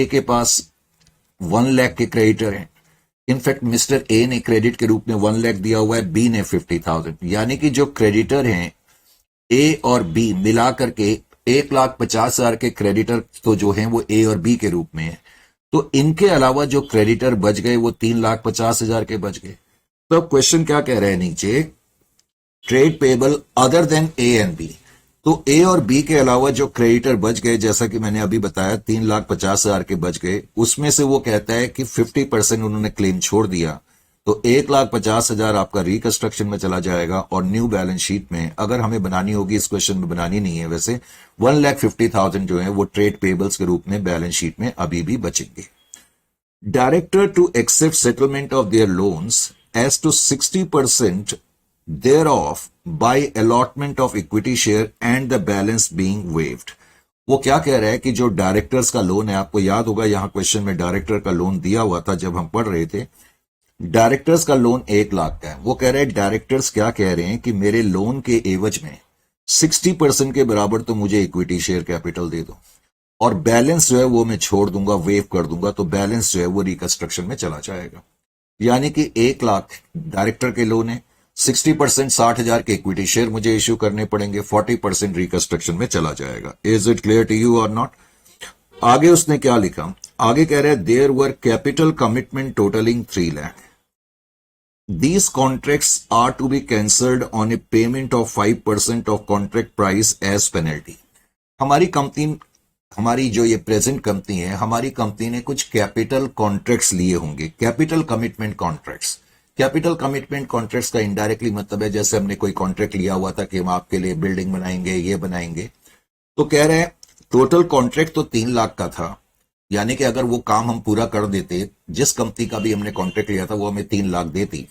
के पास 1 लाख के क्रेडिटर हैं। इनफैक्ट मिस्टर ए ने क्रेडिट के रूप में 1 लाख दिया हुआ है, बी ने 50,000, यानी कि जो क्रेडिटर हैं ए और बी मिला करके 1,50,000 के क्रेडिटर तो जो हैं वो ए और बी के रूप में है। तो इनके अलावा जो क्रेडिटर बच गए वो 3,50,000 के बच गए। तो अब क्वेश्चन क्या कह रहे हैं नीचे, trade payable other than A and B. तो ए और बी के अलावा जो क्रेडिटर बच गए, जैसा कि मैंने अभी बताया 3,50,000 के बच गए, उसमें से वो कहता है कि 50% उन्होंने क्लेम छोड़ दिया, तो 1,50,000 आपका रिकंस्ट्रक्शन में चला जाएगा और न्यू बैलेंस शीट में अगर हमें बनानी होगी, इस क्वेश्चन में बनानी नहीं है वैसे, 1,50,000 जो है वो ट्रेड पेबल्स के रूप में बैलेंस शीट में अभी भी बचेंगे। Director to accept settlement of their loans as to 60% thereof by allotment of equity share and the balance being waived। वो क्या कह रहा है कि जो डायरेक्टर्स का लोन है, आपको याद होगा यहां क्वेश्चन में डायरेक्टर का लोन दिया हुआ था जब हम पढ़ रहे थे, डायरेक्टर्स का लोन 1 लाख का है। वो कह रहे हैं डायरेक्टर्स क्या कह रहे हैं कि मेरे लोन के एवज में 60% के बराबर तो मुझे इक्विटी शेयर कैपिटल दे दो और बैलेंस जो है वो मैं छोड़ दूंगा, वेव कर दूंगा, तो बैलेंस जो है वो रिकंस्ट्रक्शन में चला जाएगा। यानी कि 1 लाख डायरेक्टर के लोन है, 60% 60,000 के इक्विटी शेयर मुझे इश्यू करने पड़ेंगे, 40% रिकंस्ट्रक्शन में चला जाएगा। Is it clear to you और नॉट? आगे उसने क्या लिखा, आगे कह रहे हैं there were capital commitment totalling 3 lakh. These contracts are to be cancelled on a payment of 5% of contract price as penalty। हमारी जो ये प्रेजेंट कंपनी है, हमारी कंपनी ने कुछ कैपिटल कॉन्ट्रैक्ट्स लिए होंगे, capital commitment contracts. Capital commitment contracts का इनडायरेक्टली मतलब है जैसे हमने कोई कॉन्ट्रैक्ट लिया हुआ था कि हम आपके लिए बिल्डिंग बनाएंगे, ये बनाएंगे, तो कह रहे हैं टोटल कॉन्ट्रैक्ट तो 3 लाख का था, यानी कि अगर वो काम हम पूरा कर देते, जिस कंपनी का भी हमने कॉन्ट्रैक्ट लिया था वो हमें 3 लाख देती,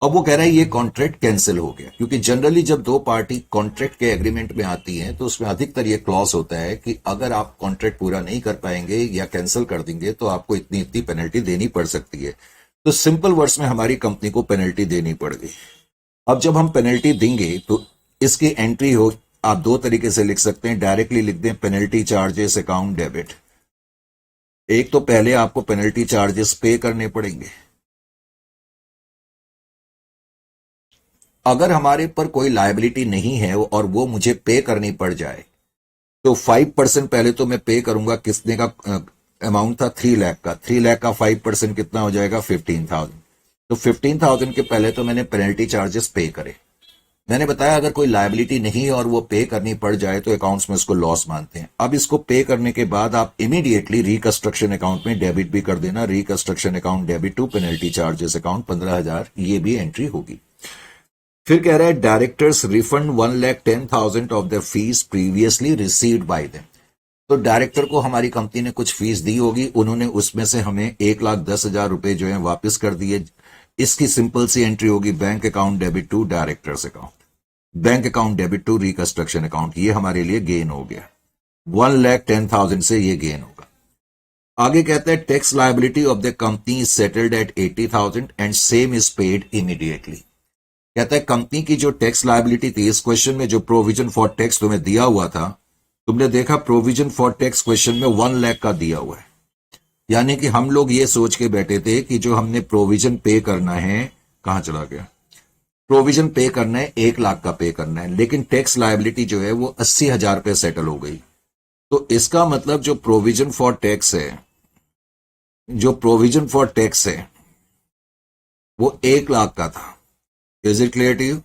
अब वो कह रहा है ये कॉन्ट्रैक्ट कैंसिल हो गया, क्योंकि जनरली जब दो पार्टी कॉन्ट्रैक्ट के एग्रीमेंट में आती हैं तो उसमें अधिकतर ये क्लॉज होता है कि अगर आप कॉन्ट्रैक्ट पूरा नहीं कर पाएंगे या कैंसिल कर देंगे तो आपको इतनी इतनी पेनल्टी देनी पड़ सकती है। तो सिंपल वर्ड्स में हमारी कंपनी को पेनल्टी देनी पड़ गई। अब जब हम पेनल्टी देंगे तो इसकी एंट्री हो, आप दो तरीके से लिख सकते हैं। डायरेक्टली लिख दें पेनल्टी चार्जेस अकाउंट डेबिट। एक तो पहले आपको पेनल्टी चार्जेस पे करने पड़ेंगे। अगर हमारे पर कोई लायबिलिटी नहीं है और वो मुझे पे करनी पड़ जाए तो 5% पहले तो मैं पे करूंगा। कितने का अमाउंट था? 3 लाख का। 3 लाख का 5% कितना हो जाएगा? 15,000। तो 15,000 के पहले तो मैंने पेनल्टी चार्जेस पे करे। मैंने बताया अगर कोई लायबिलिटी नहीं है और वो पे करनी पड़ जाए तो अकाउंट्स में उसको लॉस मानते हैं। अब इसको पे करने के बाद आप इमीडिएटली रिकंस्ट्रक्शन अकाउंट में डेबिट भी कर देना। Reconstruction account debit to penalty charges account 15,000, ये भी एंट्री होगी। फिर कह रहा है directors refund 1,10,000 of the fees previously received by them. तो डायरेक्टर को हमारी कंपनी ने कुछ फीस दी होगी, उन्होंने उसमें से हमें 1,10,000 रुपए जो है वापस कर दिए। इसकी सिंपल सी एंट्री होगी bank account debit to directors account, bank account debit to reconstruction account. ये हमारे लिए गेन हो गया। 1,10,000 से ये गेन होगा। आगे कहता है tax liability of the company is settled at 80,000 and same is paid immediately. कहता है कंपनी की जो टैक्स लायबिलिटी थी, इस क्वेश्चन में जो प्रोविजन फॉर टैक्स तुम्हें दिया हुआ था, तुमने देखा प्रोविजन फॉर टैक्स क्वेश्चन में 1 लाख का दिया हुआ है। यानी कि हम लोग ये सोच के बैठे थे कि जो हमने प्रोविजन पे करना है, कहां चला गया, प्रोविजन पे करना है 1 लाख का पे करना है, लेकिन टैक्स लायबिलिटी जो है वो 80,000 पे सेटल हो गई। तो इसका मतलब जो प्रोविजन फॉर टैक्स है, जो प्रोविजन फॉर टैक्स है वो 1 लाख का था। Is it clear to you?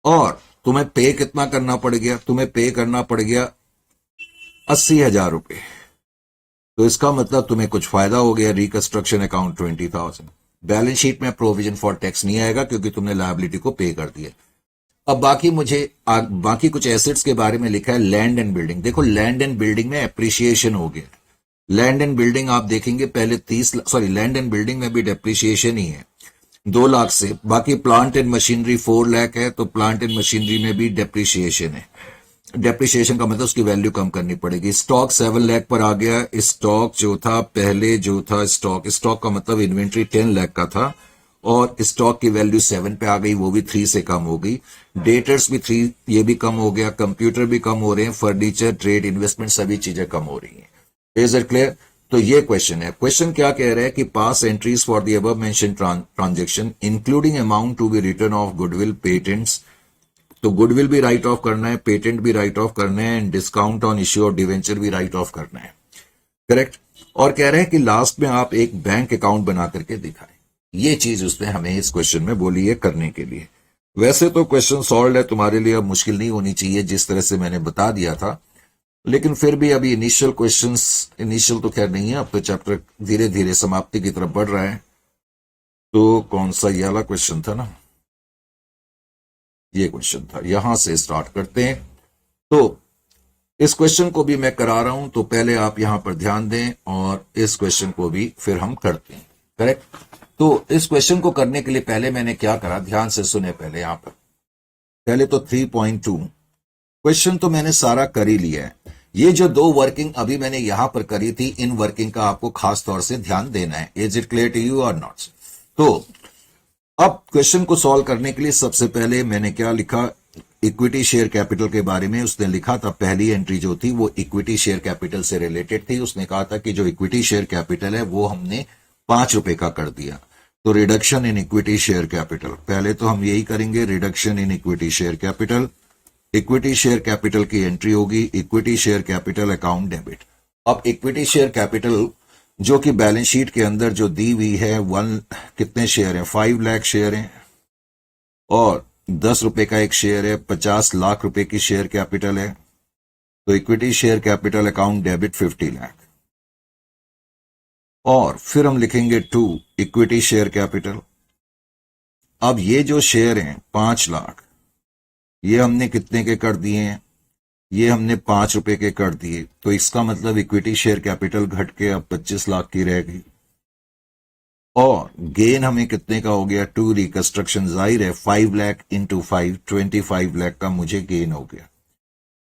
और तुम्हें पे कितना करना पड़ गया? तुम्हें पे करना पड़ गया 80,000 रुपए। तो इसका मतलब तुम्हें कुछ फायदा हो गया। Reconstruction account 20,000। बैलेंस शीट में प्रोविजन फॉर टैक्स नहीं आएगा क्योंकि तुमने लायबिलिटी को पे कर दिया। अब बाकी कुछ एसेट्स के बारे में लिखा है लैंड एंड बिल्डिंग। देखो लैंड एंड बिल्डिंग में एप्रिसिएशन हो गया। लैंड एंड बिल्डिंग आप देखेंगे पहले लैंड एंड बिल्डिंग में भी डेप्रिसिएशन ही है 2 लाख से। बाकी प्लांट एंड मशीनरी 4 लाख है, तो प्लांट एंड मशीनरी में भी डेप्रिसिएशन है। डेप्रिसिएशन का मतलब उसकी वैल्यू कम करनी पड़ेगी। स्टॉक 7 लाख पर आ गया। स्टॉक जो था पहले जो था स्टॉक का मतलब इन्वेंट्री 10 लाख का था और स्टॉक की वैल्यू 7 पे आ गई, वो भी 3 से कम हो गई। डेटर्स भी 3, ये भी कम हो गया। कंप्यूटर भी कम हो रहे हैं। फर्नीचर, ट्रेड, इन्वेस्टमेंट सभी चीजें कम हो रही हैं। Is it clear? तो ये क्वेश्चन है। क्वेश्चन क्या कह रहा है कि pass entries for the above mentioned transaction including amount to be return of goodwill, patents. तो गुडविल भी राइट ऑफ करना है, पेटेंट भी राइट ऑफ करना है, and discount on issue of debenture भी राइट ऑफ करना है। करेक्ट। और कह रहे हैं कि लास्ट में आप एक बैंक अकाउंट बना करके दिखाएं। ये चीज उसने हमें इस क्वेश्चन में बोली है करने के लिए। वैसे तो क्वेश्चन सॉल्व है, तुम्हारे लिए अब मुश्किल नहीं होनी चाहिए जिस तरह से मैंने बता दिया था, लेकिन फिर भी अभी इनिशियल तो खैर नहीं है। अब तो चैप्टर धीरे धीरे समाप्ति की तरफ बढ़ रहा है। तो कौन सा ये वाला क्वेश्चन था ना, ये क्वेश्चन था। यहां से स्टार्ट करते हैं। तो इस क्वेश्चन को भी मैं करा रहा हूं, तो पहले आप यहां पर ध्यान दें और इस क्वेश्चन को भी फिर हम करते हैं। करेक्ट। तो इस क्वेश्चन को करने के लिए पहले मैंने क्या करा, ध्यान से सुने पहले। यहां पर पहले तो 3.2 क्वेश्चन तो मैंने सारा कर ही लिया है। ये जो 2 वर्किंग अभी मैंने यहां पर करी थी, इन वर्किंग का आपको खास तौर से ध्यान देना है। Is it clear to you और नॉट? तो अब क्वेश्चन को सॉल्व करने के लिए सबसे पहले मैंने क्या लिखा, इक्विटी शेयर कैपिटल के बारे में उसने लिखा था। पहली एंट्री जो थी वो इक्विटी शेयर कैपिटल से रिलेटेड थी। उसने कहा था कि जो इक्विटी शेयर कैपिटल है वो हमने 5 रुपए का कर दिया। तो reduction in equity share capital, पहले तो हम यही करेंगे, reduction in equity share capital. Equity share capital की एंट्री होगी equity share capital account debit. अब इक्विटी शेयर कैपिटल जो कि बैलेंस शीट के अंदर जो दी हुई है, कितने शेयर हैं? 5 लाख शेयर हैं और 10 रुपए का एक शेयर है। 50 लाख रुपए की शेयर कैपिटल है। तो equity share capital account debit 50 lakh. और फिर हम लिखेंगे 2 इक्विटी शेयर कैपिटल। अब ये जो शेयर हैं 5 लाख, ये हमने कितने के कर दिए हैं? ये हमने 5 रुपए के कर दिए। तो इसका मतलब इक्विटी शेयर कैपिटल घट के अब 25 लाख की रह गई। और गेन हमें कितने का हो गया, 2 रिकंस्ट्रक्शन, जाहिर है 5 लाख इंटू 5, 25 लाख का मुझे गेन हो गया।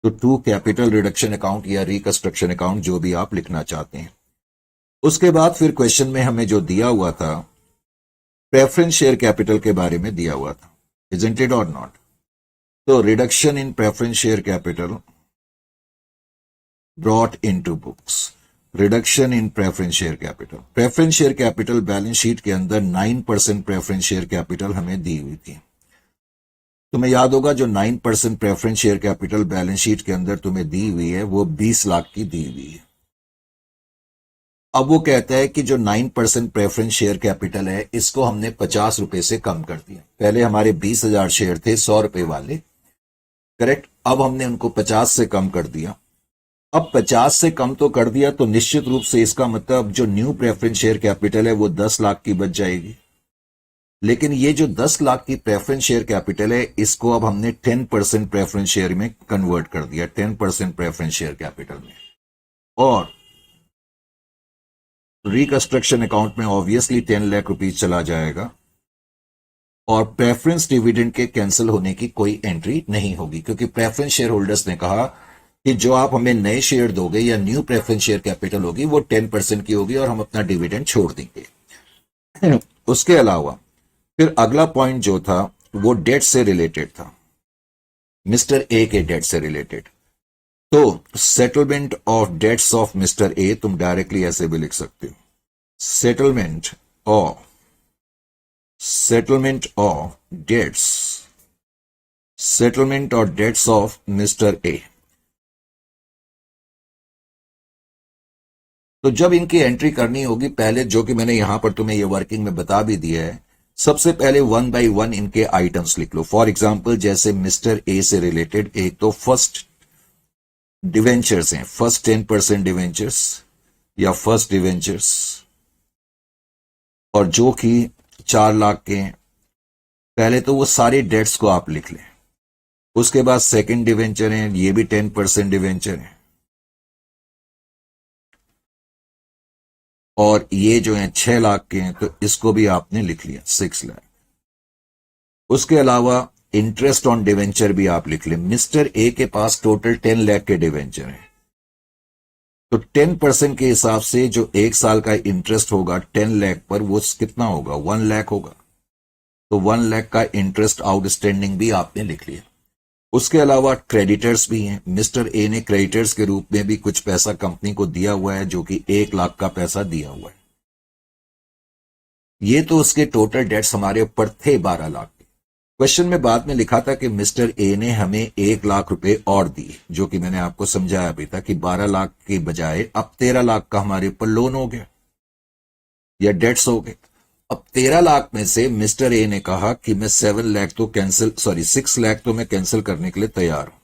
तो 2 कैपिटल रिडक्शन अकाउंट या रिकंस्ट्रक्शन अकाउंट जो भी आप लिखना चाहते हैं। उसके बाद फिर क्वेश्चन में हमें जो दिया हुआ था प्रेफरेंस शेयर कैपिटल के बारे में दिया हुआ था, इजंट इट और नॉट। तो reduction in preference share capital brought into books, reduction in preference share capital. Preference share capital balance sheet के अंदर 9% प्रेफरेंस शेयर कैपिटल हमें दी हुई थी। तुम्हें याद होगा जो 9% preference share capital balance sheet के अंदर तुम्हें दी हुई है वो 20 लाख की दी हुई है। अब वो कहता है कि जो 9% प्रेफरेंस शेयर कैपिटल है इसको हमने 50 रुपए से कम कर दिया। पहले हमारे 20,000 शेयर थे 100 रुपए वाले, करेक्ट। अब हमने उनको 50 से कम कर दिया। अब 50 से कम तो कर दिया तो निश्चित रूप से इसका मतलब जो न्यू प्रेफरेंस शेयर कैपिटल है वो 10 लाख की बच जाएगी। लेकिन ये जो 10 लाख की प्रेफरेंस शेयर कैपिटल है इसको अब हमने 10% प्रेफरेंस शेयर में कन्वर्ट कर दिया, 10% प्रेफरेंस शेयर कैपिटल में। और रिकंस्ट्रक्शन अकाउंट में ऑब्वियसली 10 लाख रुपीज चला जाएगा और प्रेफरेंस डिविडेंड के कैंसिल होने की कोई एंट्री नहीं होगी, क्योंकि प्रेफरेंस शेयर होल्डर्स ने कहा कि जो आप हमें नए शेयर दोगे या न्यू प्रेफरेंस शेयर कैपिटल होगी वो 10% की होगी और हम अपना डिविडेंड छोड़ देंगे। उसके अलावा फिर अगला पॉइंट जो था वो डेट से रिलेटेड था, मिस्टर ए के डेट से रिलेटेड। तो settlement of debts of mister A तुम डायरेक्टली ऐसे भी लिख सकते हो, settlement of debts of mister A. तो जब इनकी एंट्री करनी होगी पहले, जो कि मैंने यहां पर तुम्हें ये वर्किंग में बता भी दिया है, सबसे पहले 1 बाय 1 इनके आइटम्स लिख लो। फॉर एग्जांपल जैसे मिस्टर ए से रिलेटेड एक तो फर्स्ट डिवेंचर्स हैं, फर्स्ट 10% डिवेंचर्स या फर्स्ट डिवेंचर्स, और जो कि 4 लाख के हैं। पहले तो वो सारे डेट्स को आप लिख लें। उसके बाद सेकंड डिवेंचर हैं, ये भी 10% डिवेंचर हैं, और ये जो है 6 लाख के हैं तो इसको भी आपने लिख लिया 6 लाख। उसके अलावा इंटरेस्ट ऑन डिवेंचर भी आप लिख लें। मिस्टर ए के पास टोटल 10 लाख के डिवेंचर हैं, तो 10% के हिसाब से जो 1 साल का इंटरेस्ट होगा 10 लाख पर वो कितना होगा, 1 लाख होगा। तो 1 लाख का इंटरेस्ट आउटस्टैंडिंग भी आपने लिख लिया। उसके अलावा क्रेडिटर्स भी हैं। मिस्टर ए ने क्रेडिटर्स के रूप में भी कुछ पैसा कंपनी को दिया हुआ है जो कि 1 लाख का पैसा दिया हुआ है। ये तो उसके टोटल डेट्स हमारे ऊपर थे 12 लाख। क्वेश्चन में बाद में लिखा था कि मिस्टर ए ने हमें 1 लाख रुपए और दिए, जो कि मैंने आपको समझाया भी था कि 12 लाख के बजाय अब 13 लाख का हमारे ऊपर लोन हो गया या डेट्स हो गए। अब 13 लाख में से मिस्टर ए ने कहा कि मैं 6 लाख तो मैं कैंसिल करने के लिए तैयार हूं।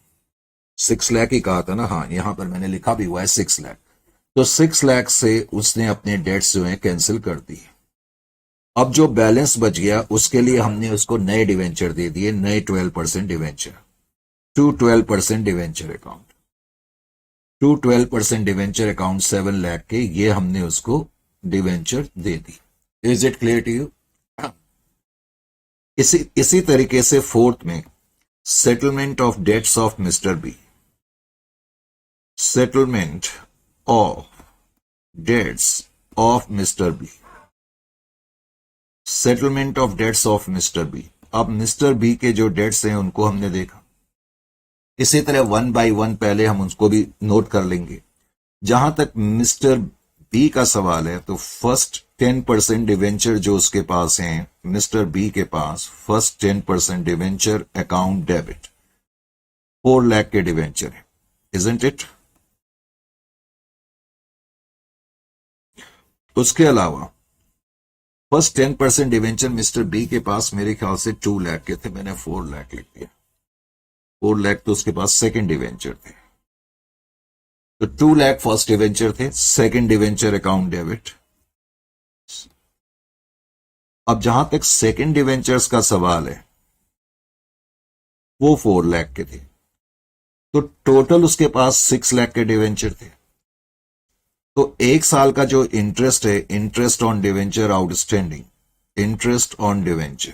6 लाख ही कहा था ना, हाँ यहां पर मैंने लिखा भी हुआ है 6 लाख। तो 6 लाख से उसने अपने डेट्स जो है कैंसिल कर दिए। अब जो बैलेंस बच गया उसके लिए हमने उसको नए डिवेंचर दे दिए, नए 12% debenture, 12% debenture account, 12% debenture account 7 lakh के, ये हमने उसको डिवेंचर दे दी। Is it clear to you? इसी तरीके से फोर्थ में settlement of debts of mister B, settlement of debts of mister B, settlement of debts of mister B. अब मिस्टर बी के जो डेट्स हैं उनको हमने देखा। इसी तरह 1 बाय 1 पहले हम उसको भी नोट कर लेंगे। जहां तक मिस्टर बी का सवाल है तो फर्स्ट 10% डिवेंचर जो उसके पास हैं, मिस्टर बी के पास first 10% debenture account debit 4 lakh के डिवेंचर है, इजंट इट? उसके अलावा फर्स्ट 10% डिवेंचर मिस्टर बी के पास मेरे ख्याल से 2 लाख के थे, मैंने 4 लाख लिख दिया। 4 लाख तो उसके पास सेकंड डिवेंचर थे, तो 2 लाख फर्स्ट डिवेंचर थे, सेकंड डिवेंचर अकाउंट डेबिट। अब जहां तक सेकंड डिवेंचर्स का सवाल है वो 4 लाख के थे, तो टोटल उसके पास 6 लाख के डिवेंचर थे। तो एक साल का जो इंटरेस्ट है, interest on debenture outstanding, interest on debenture,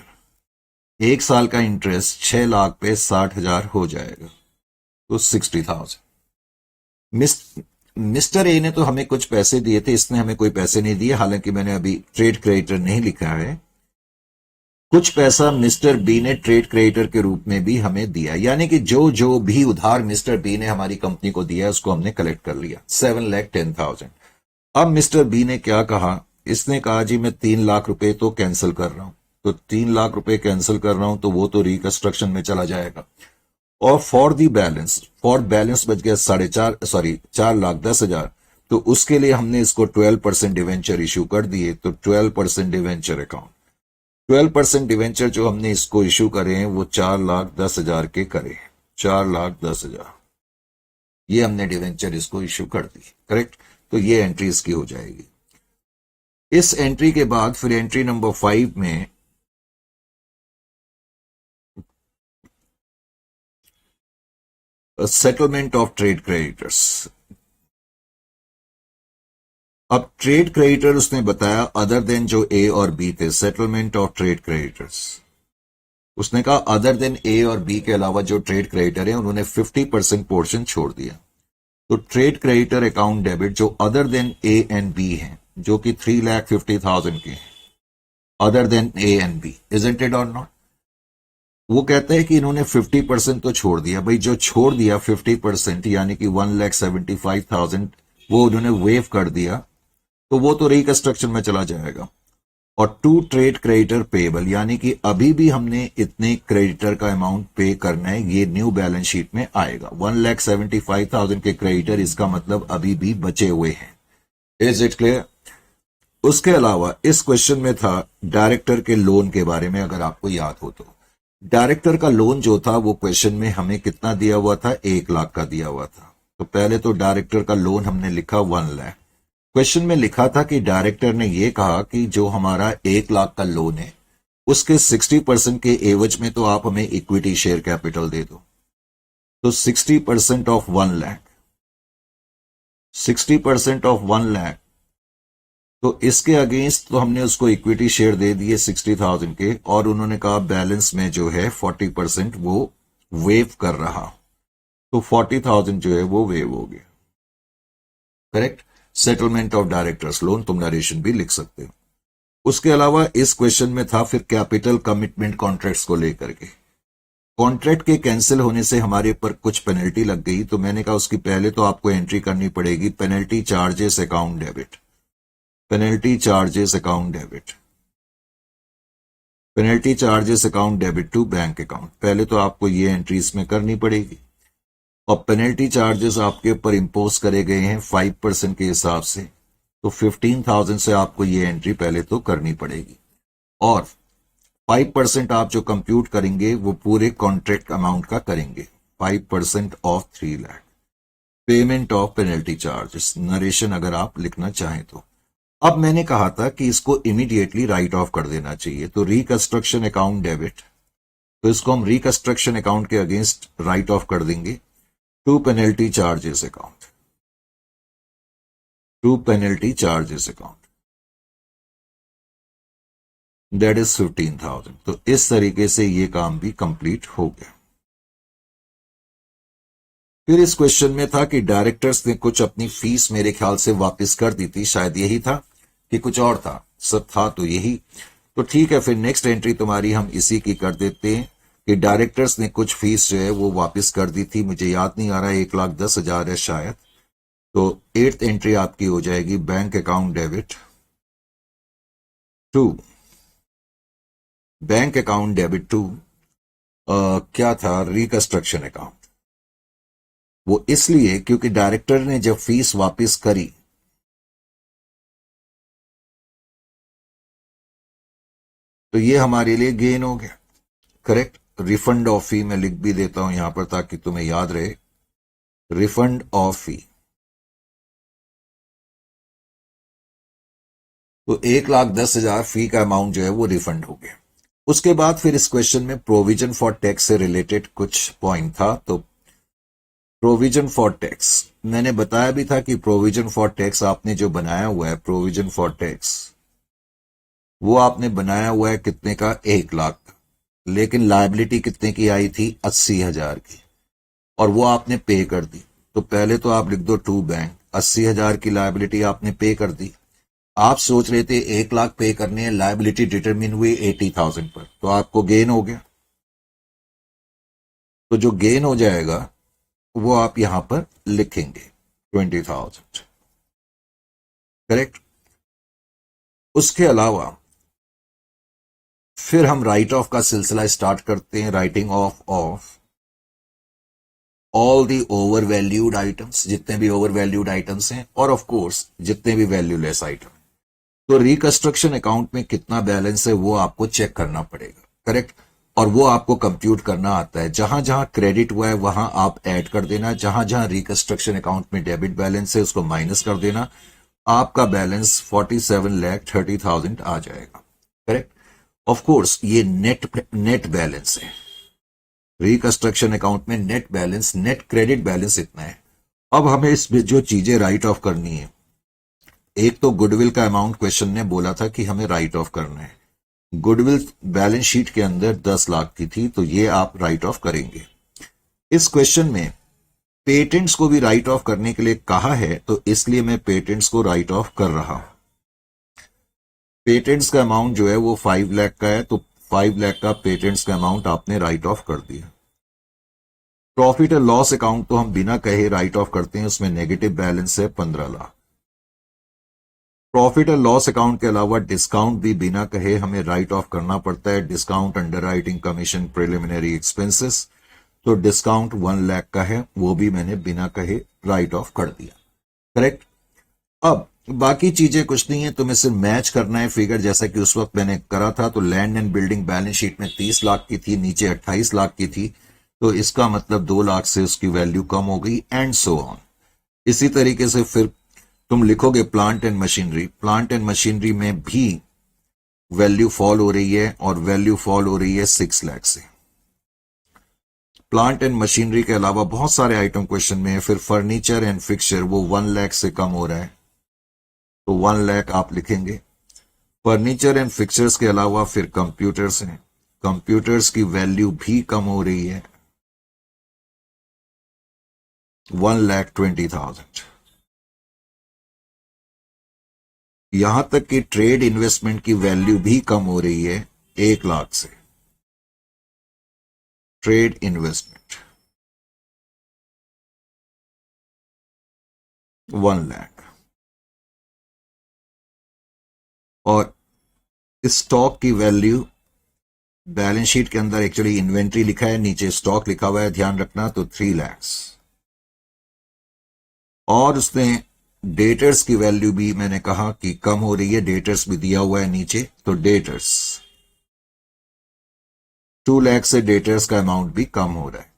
एक साल का इंटरेस्ट 6 लाख पे 60,000 हो जाएगा, तो 60,000। मिस्टर ए ने तो हमें कुछ पैसे दिए थे, इसने हमें कोई पैसे नहीं दिए, हालांकि मैंने अभी ट्रेड क्रेडिटर नहीं लिखा है। कुछ पैसा मिस्टर बी ने ट्रेड क्रेडिटर के रूप में भी हमें दिया, यानी कि जो जो भी उधार मिस्टर बी ने हमारी कंपनी को दिया उसको हमने कलेक्ट कर लिया, 7,10,000। अब मिस्टर बी ने क्या कहा, इसने कहा जी मैं 3 लाख रुपए तो कैंसिल कर रहा हूं, तो 3 लाख रुपए कैंसिल कर रहा हूं तो वो तो रिकंस्ट्रक्शन में चला जाएगा। और फॉर बैलेंस बच गया 4,10,000, तो उसके लिए हमने इसको 12% डिवेंचर इश्यू कर दिए, तो 12% डिवेंचर अकाउंट, 12% डिवेंचर जो हमने इसको इश्यू करे हैं वो 4,10,000 के करे, 4,10,000 ये हमने डिवेंचर इसको इश्यू कर दी, करेक्ट। तो ये एंट्री इसकी हो जाएगी। इस एंट्री के बाद फिर एंट्री नंबर 5 में सेटलमेंट ऑफ ट्रेड क्रेडिटर्स। अब ट्रेड क्रेडिटर उसने बताया अदर देन जो ए और बी थे, सेटलमेंट ऑफ ट्रेड क्रेडिटर्स। उसने कहा अदर देन ए और बी के अलावा जो ट्रेड क्रेडिटर है उन्होंने 50% पोर्शन छोड़ दिया। तो ट्रेड क्रेडिटर अकाउंट डेबिट जो other than A and B है, जो कि 3,50,000 के हैं, other than A and B, isn't it और नॉट। वो कहते हैं कि इन्होंने 50% तो छोड़ दिया। भाई जो छोड़ दिया 50% यानी कि 1,75,000 वो उन्होंने वेव कर दिया, तो वो तो रिकंस्ट्रक्शन में चला जाएगा। और टू ट्रेड क्रेडिटर पेबल यानी कि अभी भी हमने इतने क्रेडिटर का अमाउंट पे करना है, ये न्यू बैलेंस शीट में आएगा। 1,75,000 के क्रेडिटर, इसका मतलब अभी भी बचे हुए हैं। Is it clear? उसके अलावा इस क्वेश्चन में था डायरेक्टर के लोन के बारे में, अगर आपको याद हो तो। डायरेक्टर का लोन जो था वो क्वेश्चन में हमें कितना दिया हुआ था, 1 लाख का दिया हुआ था। तो पहले तो डायरेक्टर का लोन हमने लिखा 1 लाख। क्वेश्चन में लिखा था कि डायरेक्टर ने यह कहा कि जो हमारा 1 लाख का लोन है उसके 60% के एवज में तो आप हमें इक्विटी शेयर कैपिटल दे दो। तो 60% ऑफ 1 लाख, 60% ऑफ 1 लाख, तो इसके अगेंस्ट तो हमने उसको इक्विटी शेयर दे दिए 60,000 के, और उन्होंने कहा बैलेंस में जो है 40% वो वेव कर रहा, तो 40,000 जो है वो वेव हो गया, correct. Settlement of directors loan तुम नरेशन भी लिख सकते हो। उसके अलावा इस क्वेश्चन में था फिर कैपिटल कमिटमेंट कॉन्ट्रैक्ट्स को लेकर के। कॉन्ट्रैक्ट के कैंसिल होने से हमारे ऊपर कुछ पेनल्टी लग गई, तो मैंने कहा उसकी पहले तो आपको एंट्री करनी पड़ेगी penalty charges account debit, penalty charges account debit, penalty charges account debit to bank account. पहले तो आपको ये एंट्री इसमें करनी पड़ेगी। और पेनल्टी चार्जेस आपके ऊपर इंपोज करे गए हैं 5% के हिसाब से, तो 15,000 से आपको ये एंट्री पहले तो करनी पड़ेगी। और 5% आप जो कंप्यूट करेंगे वो पूरे कॉन्ट्रैक्ट अमाउंट का करेंगे, 5% of 3 lakh. Payment of penalty charges narration अगर आप लिखना चाहें तो। अब मैंने कहा था कि इसको इमीडिएटली राइट ऑफ कर देना चाहिए, तो रिकंस्ट्रक्शन अकाउंट डेबिट, तो इसको हम रिकंस्ट्रक्शन अकाउंट के अगेंस्ट राइट ऑफ कर देंगे to penalty charges account, to penalty charges account, that is 15,000। तो इस तरीके से ये काम भी कंप्लीट हो गया। फिर इस क्वेश्चन में था कि डायरेक्टर्स ने कुछ अपनी फीस मेरे ख्याल से वापस कर दी थी, शायद यही था कि कुछ और था, सब था तो यही। तो ठीक है, फिर नेक्स्ट एंट्री तुम्हारी हम इसी की कर देते हैं कि डायरेक्टर्स ने कुछ फीस जो है वो वापस कर दी थी, मुझे याद नहीं आ रहा, 1,10,000 है शायद। तो 8th एंट्री आपकी हो जाएगी bank account debit to, bank account debit to क्या था, रिकंस्ट्रक्शन अकाउंट। वो इसलिए क्योंकि डायरेक्टर ने जब फीस वापस करी तो ये हमारे लिए गेन हो गया, करेक्ट। रिफंड ऑफ फी मैं लिख भी देता हूं यहां पर ताकि तुम्हें याद रहे, रिफंड ऑफ फी। तो 1,10,000 फी का अमाउंट जो है वो रिफंड हो गया। उसके बाद फिर इस क्वेश्चन में प्रोविजन फॉर टैक्स से रिलेटेड कुछ पॉइंट था, तो प्रोविजन फॉर टैक्स, मैंने बताया भी था कि प्रोविजन फॉर टैक्स आपने जो बनाया हुआ है, प्रोविजन फॉर टैक्स वो आपने बनाया हुआ है कितने का, 1 लाख का, लेकिन लायबिलिटी कितने की आई थी, 80,000 की, और वो आपने पे कर दी। तो पहले तो आप लिख दो टू बैंक, 80,000 की लायबिलिटी आपने पे कर दी। आप सोच रहे थे 1 लाख पे करने हैं, लायबिलिटी डिटरमिन हुई 80,000 पर, तो आपको गेन हो गया। तो जो गेन हो जाएगा वो आप यहां पर लिखेंगे 20,000, करेक्ट। उसके अलावा फिर हम राइट ऑफ का सिलसिला स्टार्ट करते हैं, writing of all the over valued items, जितने भी ओवर वैल्यूड आइटम्स हैं, और ऑफ कोर्स जितने भी वैल्यूलेस आइटम। तो रिकंस्ट्रक्शन अकाउंट में कितना बैलेंस है वो आपको चेक करना पड़ेगा, करेक्ट। और वो आपको कंप्यूट करना आता है, जहां जहां क्रेडिट हुआ है वहां आप ऐड कर देना, जहां जहां रिकंस्ट्रक्शन अकाउंट में डेबिट बैलेंस है उसको माइनस कर देना, आपका बैलेंस 47,30,000 आ जाएगा, करेक्ट। ऑफ कोर्स ये नेट बैलेंस है, रिकंस्ट्रक्शन अकाउंट में net balance, net credit balance इतना है। अब हमें इसमें जो चीजें राइट ऑफ करनी है, एक तो गुडविल का अमाउंट क्वेश्चन ने बोला था कि हमें राइट ऑफ करना है। गुडविल बैलेंस शीट के अंदर 10 लाख की थी, तो ये आप राइट ऑफ करेंगे। इस क्वेश्चन में पेटेंट्स को भी राइट ऑफ करने के लिए कहा है, तो इसलिए मैं पेटेंट्स को राइट ऑफ कर रहा हूं। पेटेंट्स का अमाउंट जो है वो 5 लाख का है, तो 5 लाख का पेटेंट्स का अमाउंट आपने राइट ऑफ कर दिया। प्रॉफिट एंड लॉस अकाउंट तो हम बिना कहे राइट ऑफ करते हैं, उसमें नेगेटिव बैलेंस है 15 lakh. Profit and loss account के अलावा डिस्काउंट भी बिना कहे हमें राइट ऑफ करना पड़ता है, discount under writing commission preliminary expenses, तो डिस्काउंट 1 लाख का है, वो भी मैंने बिना कहे राइट ऑफ कर दिया, करेक्ट। अब बाकी चीजें कुछ नहीं है, तुम्हें सिर्फ मैच करना है फिगर, जैसा कि उस वक्त मैंने करा था। तो land and building balance sheet में 30 लाख की थी, नीचे 28 लाख की थी, तो इसका मतलब 2 लाख से उसकी वैल्यू कम हो गई, एंड सो ऑन। इसी तरीके से फिर तुम लिखोगे plant and machinery, plant and machinery में भी वैल्यू फॉल हो रही है, और वैल्यू फॉल हो रही है 6 लाख से। प्लांट एंड मशीनरी के अलावा बहुत सारे आइटम क्वेश्चन में है। फिर फर्नीचर एंड फिक्सचर वो 1 लाख से कम हो रहा है, तो 1 लाख आप लिखेंगे। फर्नीचर एंड फिक्सचर्स के अलावा फिर कंप्यूटर्स हैं, कंप्यूटर्स की वैल्यू भी कम हो रही है, 1,20,000। यहां तक कि ट्रेड इन्वेस्टमेंट की वैल्यू भी कम हो रही है 1 लाख से, ट्रेड इन्वेस्टमेंट 1 लाख। और स्टॉक की वैल्यू, बैलेंस शीट के अंदर एक्चुअली इन्वेंट्री लिखा है, नीचे स्टॉक लिखा हुआ है, ध्यान रखना, तो 3 लाख। और उसने डेटर्स की वैल्यू भी मैंने कहा कि कम हो रही है, डेटर्स भी दिया हुआ है नीचे, तो डेटर्स 2 लाख से डेटर्स का अमाउंट भी कम हो रहा है।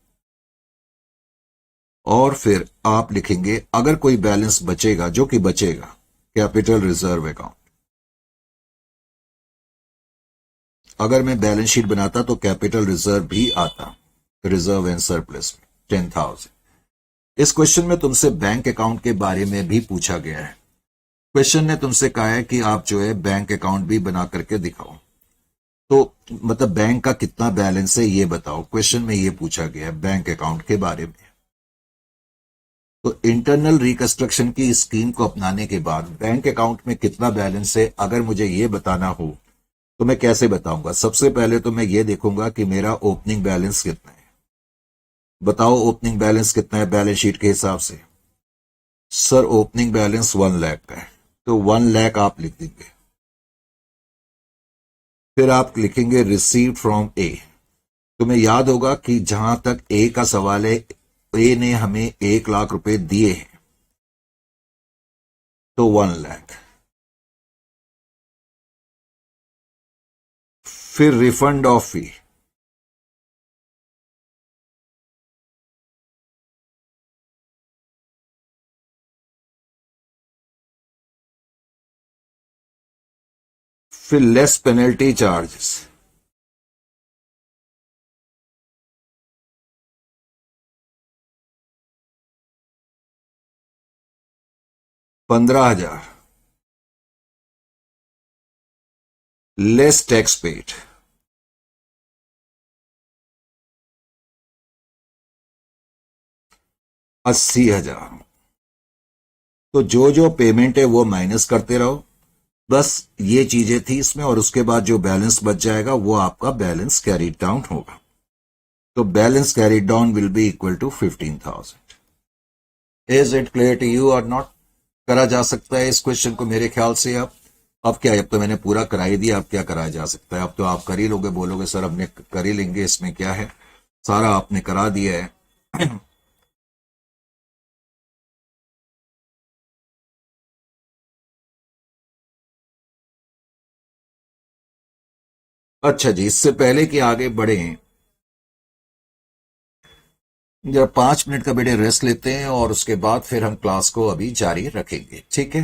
और फिर आप लिखेंगे अगर कोई बैलेंस बचेगा, जो कि बचेगा, कैपिटल रिजर्व अकाउंट। अगर मैं बैलेंस शीट बनाता तो कैपिटल रिजर्व भी आता, रिजर्व एंड सरप्लस में 10,000। इस क्वेश्चन में तुमसे बैंक अकाउंट के बारे में भी पूछा गया है। क्वेश्चन ने तुमसे कहा है कि आप जो है बैंक अकाउंट भी बना करके दिखाओ, तो मतलब बैंक का कितना बैलेंस है ये बताओ। क्वेश्चन में ये पूछा गया है बैंक अकाउंट के बारे में। तो इंटरनल रिकंस्ट्रक्शन की स्कीम को अपनाने के बाद बैंक अकाउंट में कितना बैलेंस है अगर मुझे ये बताना हो, तो मैं कैसे बताऊंगा। सबसे पहले तो मैं ये देखूंगा कि मेरा ओपनिंग बैलेंस कितना है। बताओ ओपनिंग बैलेंस कितना है बैलेंस शीट के हिसाब से। सर ओपनिंग बैलेंस 1 लाख का है, तो 1 लाख आप लिख देंगे। फिर आप लिखेंगे रिसीव्ड फ्रॉम ए। तुम्हें याद होगा कि जहां तक ए का सवाल है, ए ने हमें 1 लाख रुपए दिए हैं, तो 1 लाख। फिर रिफंड ऑफ फी, फिर less penalty charges, 15,000 less tax paid 80,000। तो जो जो पेमेंट है वो माइनस करते रहो, बस ये चीजें थी इसमें, और उसके बाद जो बैलेंस बच जाएगा वो आपका बैलेंस कैरीड डाउन होगा। तो balance carried down will be equal to 15,000। Is it clear to you और नॉट? करा जा सकता है इस क्वेश्चन को मेरे ख्याल से। अब क्या है, अब तो मैंने पूरा करा ही दिया, अब क्या कराया जा सकता है? अब तो आप कर ही लोगे, बोलोगे सर हमने कर ही लेंगे, इसमें क्या है, सारा आपने करा दिया है। अच्छा जी, इससे पहले कि आगे बढ़े, जरा 5 मिनट का बेटे रेस्ट लेते हैं और उसके बाद फिर हम क्लास को अभी जारी रखेंगे, ठीक है?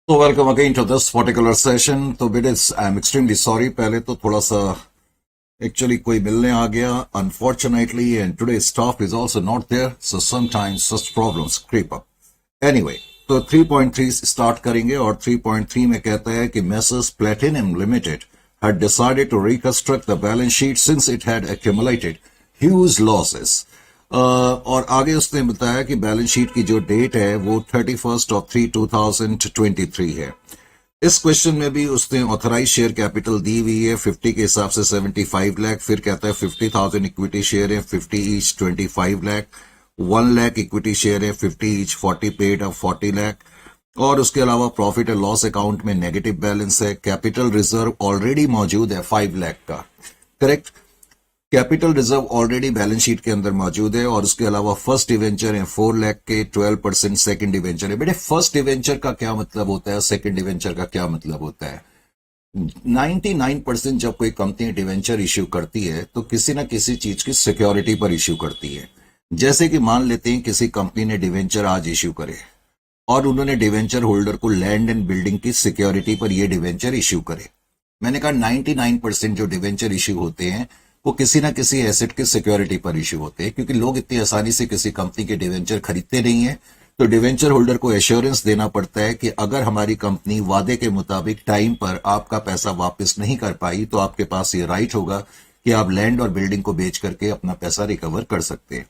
तो welcome again to this particular session. तो बेटे आई एम एक्सट्रीमली सॉरी, पहले तो थोड़ा सा एक्चुअली कोई मिलने आ गया unfortunately, and today staff is also not there, so sometimes such problems creep up. Anyway, तो 3.3 स्टार्ट करेंगे और 3.3 में कहता है कि messrs platinum limited had decided to reconstruct the balance sheet since it had accumulated huge losses. और आगे उसने बताया कि बैलेंस शीट की जो डेट है वो 31/3/2023 है। इस क्वेश्चन में भी उसने ऑथराइज शेयर कैपिटल दी हुई है 50 के हिसाब से 75 लाख, फिर कहता है 50,000 इक्विटी शेयर है 50 each 25 lakh, 1 lakh equity share है 50 ईच 40 पेड अब 40 लाख, और उसके अलावा प्रॉफिट एंड लॉस अकाउंट में नेगेटिव बैलेंस है। कैपिटल रिजर्व ऑलरेडी मौजूद है 5 लाख का, correct. Capital reserve already balance sheet के अंदर मौजूद है, और उसके अलावा फर्स्ट डिवेंचर है 4 लाख के, 12% सेकंड डिवेंचर है। बेटे फर्स्ट डिवेंचर का क्या मतलब होता है, सेकंड डिवेंचर का क्या मतलब होता है? 99% जब कोई कंपनी डिवेंचर इश्यू करती है तो किसी ना किसी चीज की सिक्योरिटी पर इश्यू करती है। जैसे कि मान लेते हैं किसी कंपनी ने डिवेंचर आज इश्यू करे और उन्होंने डिवेंचर होल्डर को लैंड एंड बिल्डिंग की सिक्योरिटी पर यह डिवेंचर इश्यू करे। मैंने कहा 99% जो डिवेंचर इश्यू होते हैं वो किसी ना किसी एसेट के सिक्योरिटी पर इश्यू होते हैं, क्योंकि लोग इतनी आसानी से किसी कंपनी के डिवेंचर खरीदते नहीं है। तो डिवेंचर होल्डर को एश्योरेंस देना पड़ता है कि अगर हमारी कंपनी वादे के मुताबिक टाइम पर आपका पैसा वापस नहीं कर पाई तो आपके पास ये राइट होगा कि आप लैंड और बिल्डिंग को बेच करके अपना पैसा रिकवर कर सकते हैं।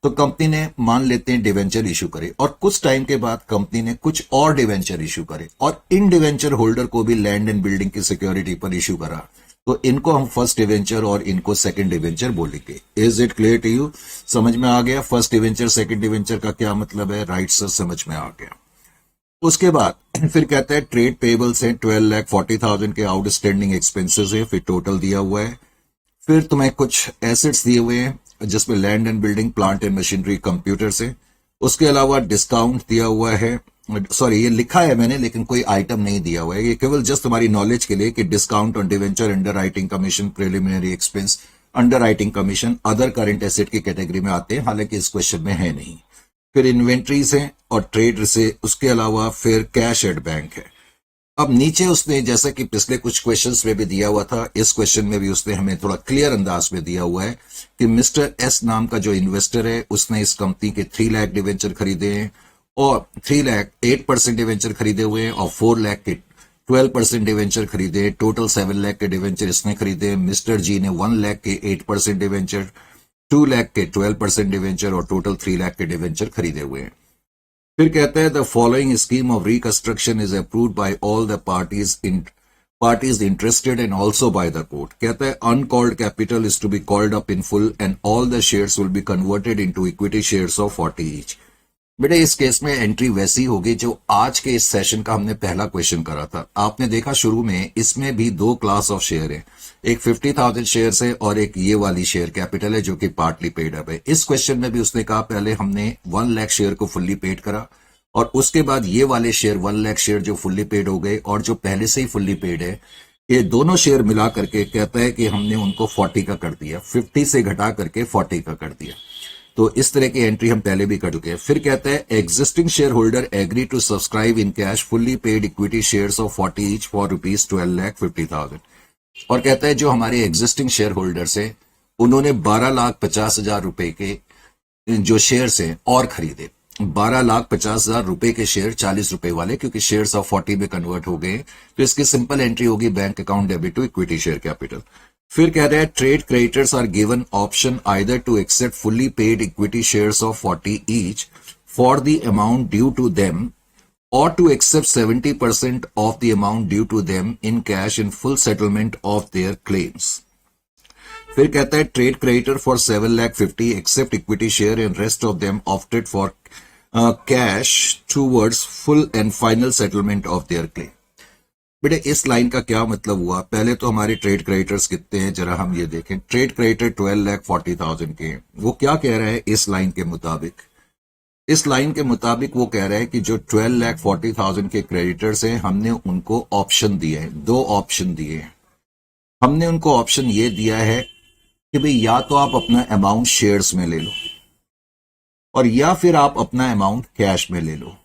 तो कंपनी ने मान लेते हैं डिवेंचर इशू करे, और कुछ टाइम के बाद कंपनी ने कुछ और डिवेंचर इशू करे और इन डिवेंचर होल्डर को भी लैंड एंड बिल्डिंग की सिक्योरिटी पर इशू करा, तो इनको हम फर्स्ट डिवेंचर और इनको सेकंड डिवेंचर बोलेंगे। Is it clear to you? समझ में आ गया फर्स्ट डिवेंचर सेकंड डिवेंचर का क्या मतलब है? राइट सर, समझ में आ गया। उसके बाद फिर कहता है ट्रेड पेबल्स है 12,40,000 के, आउटस्टैंडिंग एक्सपेंसेस है, फिर टोटल दिया हुआ है, फिर तुम्हें कुछ एसेट्स दिए हुए हैं जिसमें land and building, plant and machinery, computer से। उसके अलावा डिस्काउंट दिया हुआ है, सॉरी ये लिखा है मैंने लेकिन कोई आइटम नहीं दिया हुआ है, ये केवल जस्ट हमारी नॉलेज के लिए कि discount on debenture, under writing commission, preliminary expense, under writing commission other current asset की कैटेगरी में आते हैं, हालांकि इस क्वेश्चन में है नहीं। फिर इन्वेंट्रीज है और ट्रेड से, उसके अलावा फिर कैश एट बैंक है। अब नीचे उसने जैसा कि पिछले कुछ क्वेश्चंस में भी दिया हुआ था, इस क्वेश्चन में भी उसने हमें थोड़ा क्लियर अंदाज में दिया हुआ है कि मिस्टर एस नाम का जो इन्वेस्टर है उसने इस कंपनी के 3 लाख डिवेंचर खरीदे हैं, और 3 लाख 8% डिवेंचर खरीदे हुए हैं, और 4 लाख के 12% डिवेंचर खरीदे हैं। टोटल 7 लाख के डिवेंचर इसने खरीदे हैं। मिस्टर जी ने 1 लाख के 8% डिवेंचर, 2 लाख के 12% डिवेंचर और टोटल 3 लाख के डिवेंचर खरीदे हुए हैं। फिर कहता है the following scheme of reconstruction is approved by all the parties interested and also by the court. कहता है uncalled capital is to be called up in full and all the shares will be converted into equity shares of 40 each. बेटा इस case में entry वैसी होगी जो आज के इस सेशन का हमने पहला क्वेश्चन करा था। आपने देखा शुरू में इसमें भी 2 क्लास ऑफ शेयर है, एक 50,000 शेयर है और एक ये वाली शेयर कैपिटल है जो कि पार्टली पेड अप है। इस क्वेश्चन में भी उसने कहा पहले हमने 1 लाख शेयर को फुल्ली पेड करा, और उसके बाद ये वाले शेयर 1 लाख शेयर जो फुल्ली पेड हो गए और जो पहले से ही फुल्ली पेड है, ये दोनों शेयर मिला करके कहता है कि हमने उनको 40 का कर दिया, 50 से घटा करके 40 का कर दिया। तो इस तरह की एंट्री हम पहले भी कर चुके हैं। फिर कहता है existing share holder agree to subscribe in cash fully paid equity shares of 40 each for ₹12,50,000, और कहता है जो हमारे एग्जिस्टिंग शेयर होल्डर्स है उन्होंने 12,50,000 रुपए के जो शेयर्स हैं और खरीदे। 12,50,000 रुपए के शेयर 40 रुपए वाले, क्योंकि शेयर्स ऑफ 40 में कन्वर्ट हो गए, तो इसकी सिंपल एंट्री होगी bank account debit to equity share capital. फिर कह रहा है trade creditors are given option either to accept fully paid equity shares of 40 each for the amount due to them और to accept 70% of the amount due to them in cash in full settlement of their claims. फिर कहता है trade creditor for 7,50,000 accept equity share and rest of them opted for cash towards full and final settlement of their claim. बेटे इस line का क्या मतलब हुआ? पहले तो हमारे ट्रेड क्रेडिटर्स कितने हैं जरा हम ये देखें। ट्रेड क्रेडिटर 12,40,000 के, वो क्या कह रहा है इस लाइन के मुताबिक? इस लाइन के मुताबिक वो कह रहा है कि जो 12,40,000 के क्रेडिटर्स हैं हमने उनको ऑप्शन दिए हैं, 2 ऑप्शन दिए हैं। हमने उनको ऑप्शन ये दिया है कि भाई या तो आप अपना अमाउंट शेयर्स में ले लो और या फिर आप अपना अमाउंट कैश में ले लो।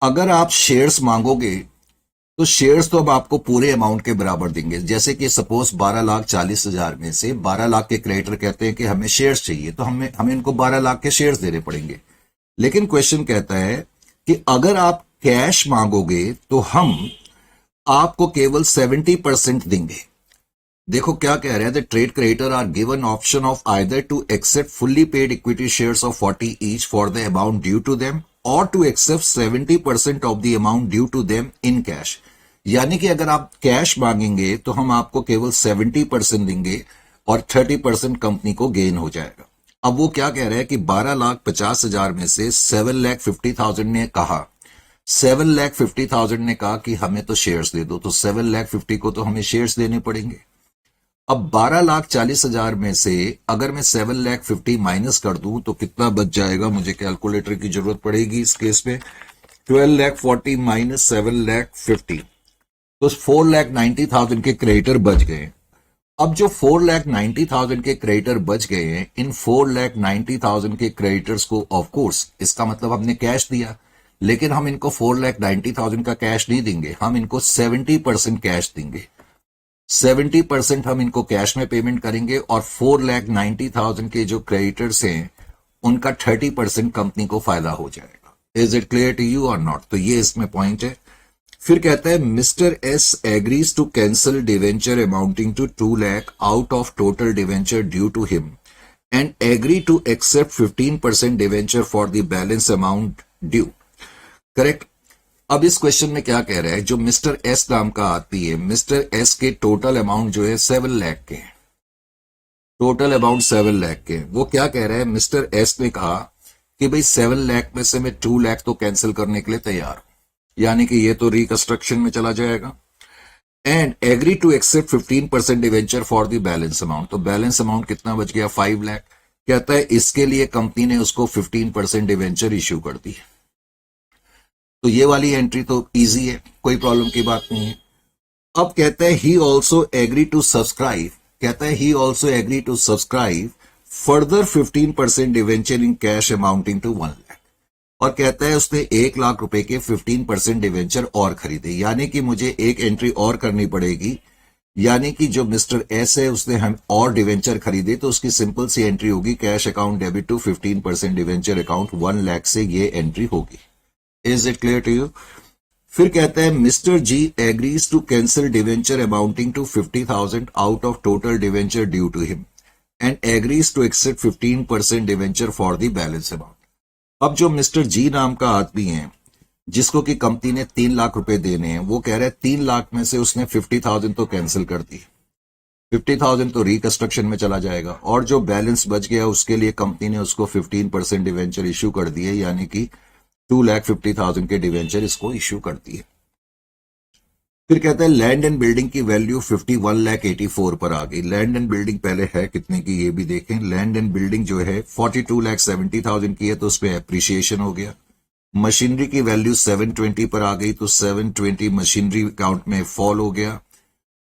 अगर आप शेयर्स मांगोगे तो शेयर्स तो अब आपको पूरे अमाउंट के बराबर देंगे। जैसे कि सपोज 12,40,000 में से 12 लाख के क्रेडिटर कहते हैं कि हमें शेयर्स चाहिए, तो हमें हमें इनको 12 लाख के शेयर्स देने पड़ेंगे। लेकिन क्वेश्चन कहता है कि अगर आप कैश मांगोगे तो हम आपको केवल 70% देंगे। देखो क्या कह रहे हैं, the trade creditor are given option of either to accept fully paid equity shares of 40 each for the amount due to them और to accept 70% of the amount due to them in cash. यानी कि अगर आप cash मांगेंगे तो हम आपको केवल 70% देंगे और 30% कंपनी को गेन हो जाएगा। अब वो क्या कह रहे हैं कि 12,50,000 में से 7,50,000 ने कहा 7,50,000 ने कहा कि हमें तो शेयर्स दे दो, तो 7,50,000 को तो हमें शेयर्स देने पड़ेंगे। अब 12,40,000 में से अगर मैं 7,50,000 माइनस कर दूं तो कितना बच जाएगा, मुझे कैलकुलेटर की जरूरत पड़ेगी इस केस में। 12,40,000 माइनस 7,50,000 तो 4,90,000 के क्रेडिटर बच गए। अब जो 4,90,000 के क्रेडिटर बच गए हैं, इन 4,90,000 के क्रेडिटर्स को ऑफ कोर्स इसका मतलब हमने कैश दिया, लेकिन हम इनको 4,90,000 का कैश नहीं देंगे, हम इनको 70% कैश देंगे। 70% हम इनको कैश में पेमेंट करेंगे और 4,90,000 के जो क्रेडिटर्स हैं उनका 30% कंपनी को फायदा हो जाएगा। Is it clear to you और नॉट? तो ये इसमें पॉइंट है। फिर कहता है mister S agrees to cancel debenture amounting to 2 lakh out of total debenture due to him and agree to accept 15% debenture for the balance amount due. Correct. अब इस क्वेश्चन में क्या कह रहा है, जो मिस्टर एस नाम का आदमी है, मिस्टर एस के टोटल अमाउंट जो है 7 लाख के, टोटल अमाउंट 7 लाख के। वो क्या कह रहा है, मिस्टर एस ने कहा कि भाई 7 लाख में से मैं 2 लाख तो कैंसिल करने के लिए तैयार हूं, यानी कि ये तो रिकंस्ट्रक्शन में चला जाएगा। And agree to accept 15% debenture for the balance amount. तो बैलेंस अमाउंट कितना बच गया, 5 लाख। कहता है इसके लिए कंपनी ने उसको 15% डिवेंचर इश्यू कर दी। तो ये वाली एंट्री तो इजी है, कोई प्रॉब्लम की बात नहीं है। अब कहता है he also agree to subscribe, कहता है he also agree to subscribe further 15% debenture in cash amounting to 1 lakh. और कहता है उसने 1 लाख रुपए के 15% डिवेंचर और खरीदे, यानी कि मुझे एक एंट्री और करनी पड़ेगी। यानी कि जो मिस्टर एस है उसने हम और डिवेंचर खरीदे, तो उसकी सिंपल सी एंट्री होगी cash account debit to 15% debenture account 1 lakh से ये एंट्री होगी। Is it clear to you? फिर कहता है mister G agrees to cancel debenture amounting to 50,000 out of total debenture due to him and agrees to accept 15% debenture for the balance amount. अब जो mister जी नाम का आदमी है जिसको कि कंपनी ने 3 लाख रुपए देने हैं, वो कह रहा है 3 लाख में से उसने 50,000 तो कैंसिल कर दी, 50,000 तो रिकंस्ट्रक्शन में चला जाएगा, और जो बैलेंस बच गया उसके लिए कंपनी ने उसको 15% डिवेंचर इश्यू कर दिए, यानी कि 2,50,000 के डिवेंचर इसको इश्यू कर दिए। फिर कहता है लैंड एंड बिल्डिंग की वैल्यू 51,84,000 पर आ गई। लैंड एंड बिल्डिंग पहले है कितने की ये भी देखें। लैंड एंड बिल्डिंग जो है 42,70,000 की है, तो उसमें एप्रिसिएशन हो गया। मशीनरी की वैल्यू 720 पर आ गई, तो 720 मशीनरी अकाउंट में फॉल हो गया।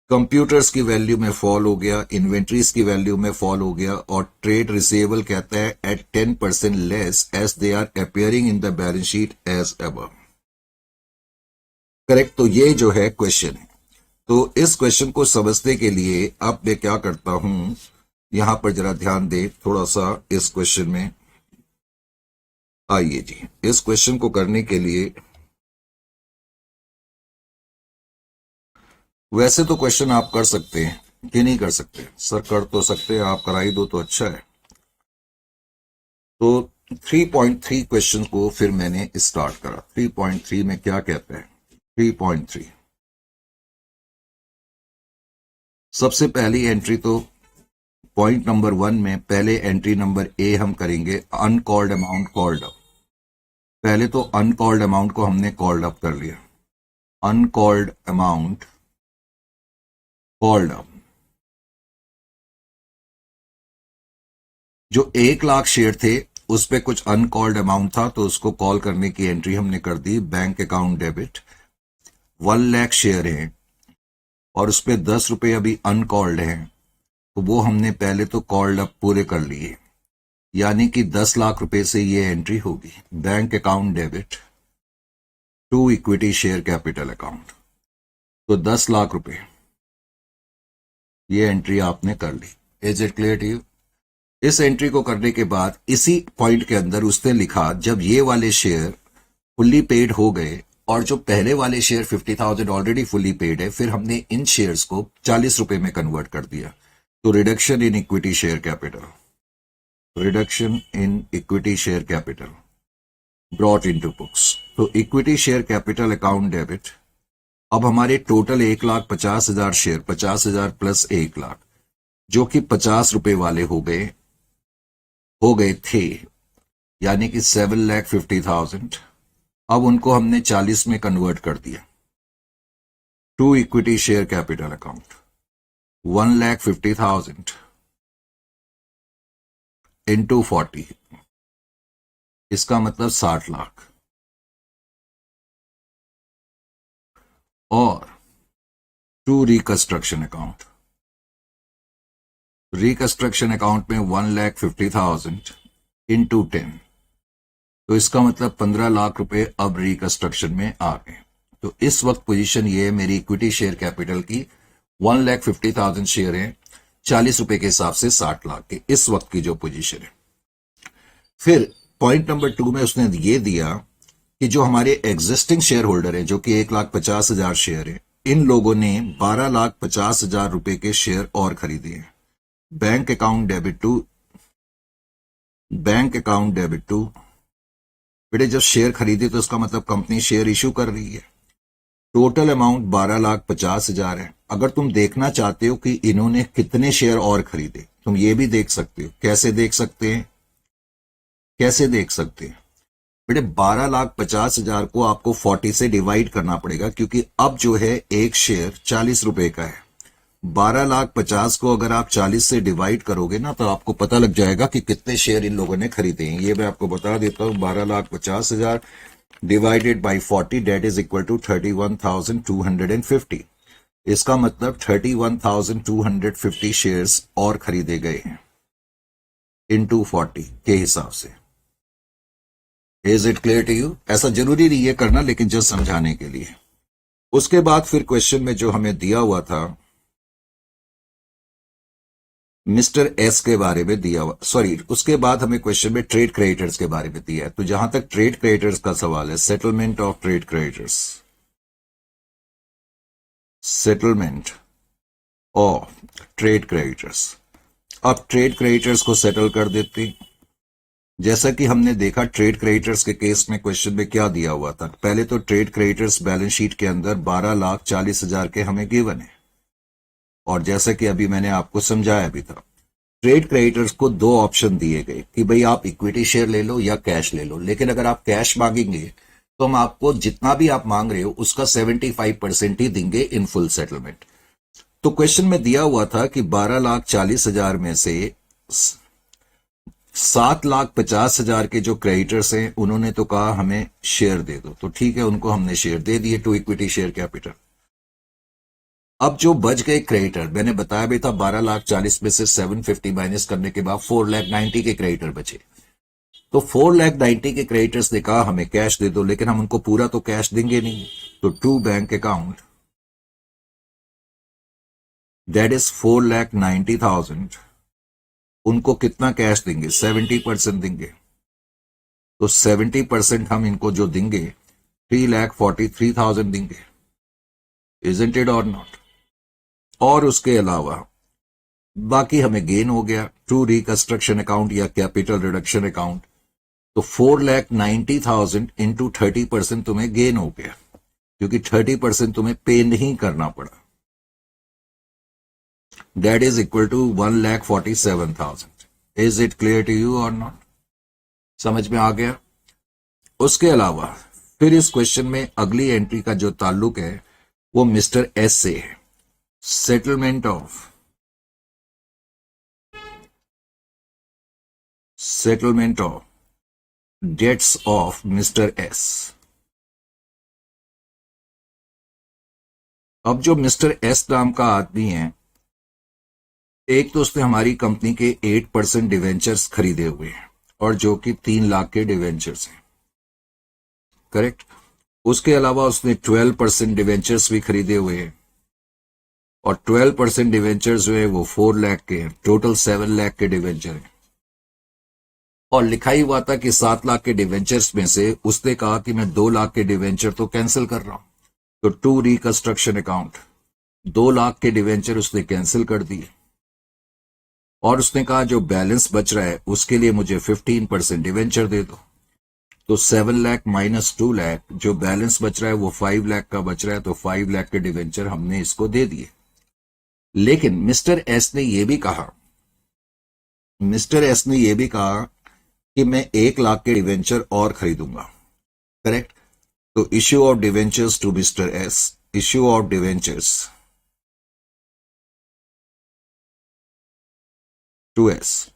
कंप्यूटर्स की वैल्यू में फॉल हो गया, इन्वेंट्रीज की वैल्यू में फॉल हो गया, और ट्रेड रिसीवेबल कहता है at 10% less as they are appearing in the balance sheet as above. Correct. तो ये जो है क्वेश्चन है। तो इस क्वेश्चन को समझने के लिए अब मैं क्या करता हूं, यहां पर जरा ध्यान दे थोड़ा सा इस क्वेश्चन में। आइए जी, इस क्वेश्चन को करने के लिए वैसे तो क्वेश्चन आप कर सकते हैं कि नहीं कर सकते, सर कर तो सकते हैं, आप कराई दो तो अच्छा है। तो 3.3 क्वेश्चन को फिर मैंने स्टार्ट करा। 3.3 में क्या कहते हैं, 3.3 सबसे पहली एंट्री तो पॉइंट नंबर 1 में पहले एंट्री नंबर ए हम करेंगे अनकॉल्ड अमाउंट कॉल्ड अप। पहले तो अनकॉल्ड अमाउंट को हमने कॉल्ड अप कर लिया, अनकॉल्ड अमाउंट कॉल्ड अप। जो 1 लाख शेयर थे उस पे कुछ अनकॉल्ड अमाउंट था, तो उसको कॉल करने की एंट्री हमने कर दी bank account debit. 1 lakh share है और उस पे 10 रुपए अभी अनकॉल्ड हैं, तो वो हमने पहले तो कॉल्ड अप पूरे कर लिए, यानी कि 10 लाख रुपए से ये एंट्री होगी bank account debit to equity share capital account. तो 10 लाख रुपए ये एंट्री आपने कर ली। Is it clear to you? इस एंट्री को करने के बाद इसी पॉइंट के अंदर उसने लिखा जब ये वाले शेयर फुल्ली पेड हो गए और जो पहले वाले शेयर 50,000 ऑलरेडी फुल्ली पेड है, फिर हमने इन शेयर्स को 40 रुपए में कन्वर्ट कर दिया। तो reduction in equity share capital, reduction in equity share capital brought into books. तो equity share capital account debit. अब हमारे टोटल 1,50,000 शेयर, 50,000 प्लस 1 लाख, जो कि 50 रुपए वाले हो गए थे, यानी कि 7,50,000। अब उनको हमने 40 में कन्वर्ट कर दिया। To equity share capital account 1,50,000 into 40, इसका मतलब 60 लाख। और to reconstruction account, reconstruction account में 1,50,000 इंटू 10, तो इसका मतलब 15 लाख रुपए अब रिकंस्ट्रक्शन में आ गए। तो इस वक्त पोजीशन ये है मेरी इक्विटी शेयर कैपिटल की, 1,50,000 शेयर है, 40 रुपए के हिसाब से 60 लाख के इस वक्त की जो पोजीशन है। फिर पॉइंट नंबर 2 में उसने ये दिया कि जो हमारे एग्जिस्टिंग शेयर होल्डर है, जो कि 1,50,000 शेयर है, इन लोगों ने 12,50,000 रुपए के शेयर और खरीदे हैं। Bank account debit to, bank account debit to. बेटे जब शेयर खरीदे तो इसका मतलब कंपनी शेयर इशू कर रही है। टोटल अमाउंट 12,50,000 है। अगर तुम देखना चाहते हो कि इन्होंने कितने शेयर और खरीदे, तुम ये भी देख सकते हो। कैसे देख सकते हैं? कैसे देख सकते हैं बेटे? 12,50,000 को आपको 40 से डिवाइड करना पड़ेगा, क्योंकि अब जो है एक शेयर 40 रुपए का है। 12,50,000 को अगर आप 40 से डिवाइड करोगे ना, तो आपको पता लग जाएगा कि कितने शेयर इन लोगों ने खरीदे हैं। ये मैं आपको बता देता हूं। 12,50,000 divided by 40, that is equal to 31,250। इसका मतलब 31,250 शेयर्स और खरीदे गए हैं इनटू 40 के हिसाब से। Is it clear to you? ऐसा जरूरी नहीं है करना, लेकिन जस्ट समझाने के लिए। उसके बाद फिर क्वेश्चन में जो हमें दिया हुआ था, मिस्टर एस के बारे में दिया हुआ, सॉरी, उसके बाद हमें क्वेश्चन में ट्रेड क्रेडिटर्स के बारे में दिया है। तो जहां तक ट्रेड क्रेडिटर्स का सवाल है, settlement of trade creditors, settlement of trade creditors. अब ट्रेड क्रेडिटर्स को सेटल कर देते। जैसा कि हमने देखा ट्रेड क्रेडिटर्स के केस में क्वेश्चन में क्या दिया हुआ था। पहले तो ट्रेड क्रेडिटर्स बैलेंस शीट के अंदर 12,40,000 के हमें गिवन है, और जैसा कि अभी मैंने आपको समझाया भी था, ट्रेड क्रेडिटर्स को 2 ऑप्शन दिए गए कि भाई आप इक्विटी शेयर ले लो या कैश ले लो। लेकिन अगर आप कैश मांगेंगे तो हम आपको जितना भी आप मांग रहे हो उसका 75% ही देंगे इन फुल सेटलमेंट। तो क्वेश्चन में दिया हुआ था कि 12,40,000 में से 7,50,000 के जो क्रेडिटर्स हैं, उन्होंने तो कहा हमें शेयर दे दो। तो ठीक है, उनको हमने शेयर दे दिए टू इक्विटी शेयर कैपिटल। अब जो बच गए क्रेडिटर, मैंने बताया भी था 12,40,000 में से 750 माइनस करने के बाद 4,90,000 के क्रेडिटर बचे। तो 4,90,000 के क्रेडिटर्स ने कहा हमें कैश दे दो, लेकिन हम उनको पूरा तो कैश देंगे नहीं। तो to bank account, that is 4,90,000, उनको कितना कैश देंगे? 70% देंगे। तो 70% हम इनको जो देंगे 3,43,000 देंगे। इजंट इट और नॉट? और उसके अलावा बाकी हमें गेन हो गया टू रिकंस्ट्रक्शन अकाउंट या कैपिटल रिडक्शन अकाउंट। तो 4,90,000 इंटू 30% तुम्हें गेन हो गया, क्योंकि 30% तुम्हें पे नहीं करना पड़ा। That is equal to 1,47,000। Is it clear to you और नॉट? समझ में आ गया? उसके अलावा फिर इस क्वेश्चन में अगली एंट्री का जो ताल्लुक है वो मिस्टर एस से है। Settlement of debts of mister S. अब जो मिस्टर एस नाम का आदमी है, एक तो उसने हमारी कंपनी के 8% डिवेंचर्स खरीदे हुए हैं, और जो कि 3 लाख के डिवेंचर्स हैं, करेक्ट। उसके अलावा उसने 12% डिवेंचर्स भी खरीदे हुए हैं और 12% डिवेंचर्स जो है वो 4 लाख के हैं, टोटल 7 लाख के डिवेंचर हैं। और लिखा ही हुआ था कि 7 लाख के डिवेंचर्स में से उसने कहा कि मैं 2 लाख के डिवेंचर तो कैंसिल कर रहा हूं, तो टू रिकंस्ट्रक्शन अकाउंट 2 लाख के डिवेंचर उसने कैंसिल कर दिए और उसने कहा जो बैलेंस बच रहा है उसके लिए मुझे 15% डिवेंचर दे दो। तो 7 लाख माइनस 2 लाख जो बैलेंस बच रहा है वो 5 लाख का बच रहा है, तो 5 लाख के डिवेंचर हमने इसको दे दिए। लेकिन मिस्टर एस ने यह भी कहा कि मैं 1 लाख के डिवेंचर और खरीदूंगा। करेक्ट। तो issue of debentures to mister S, issue of debentures to S.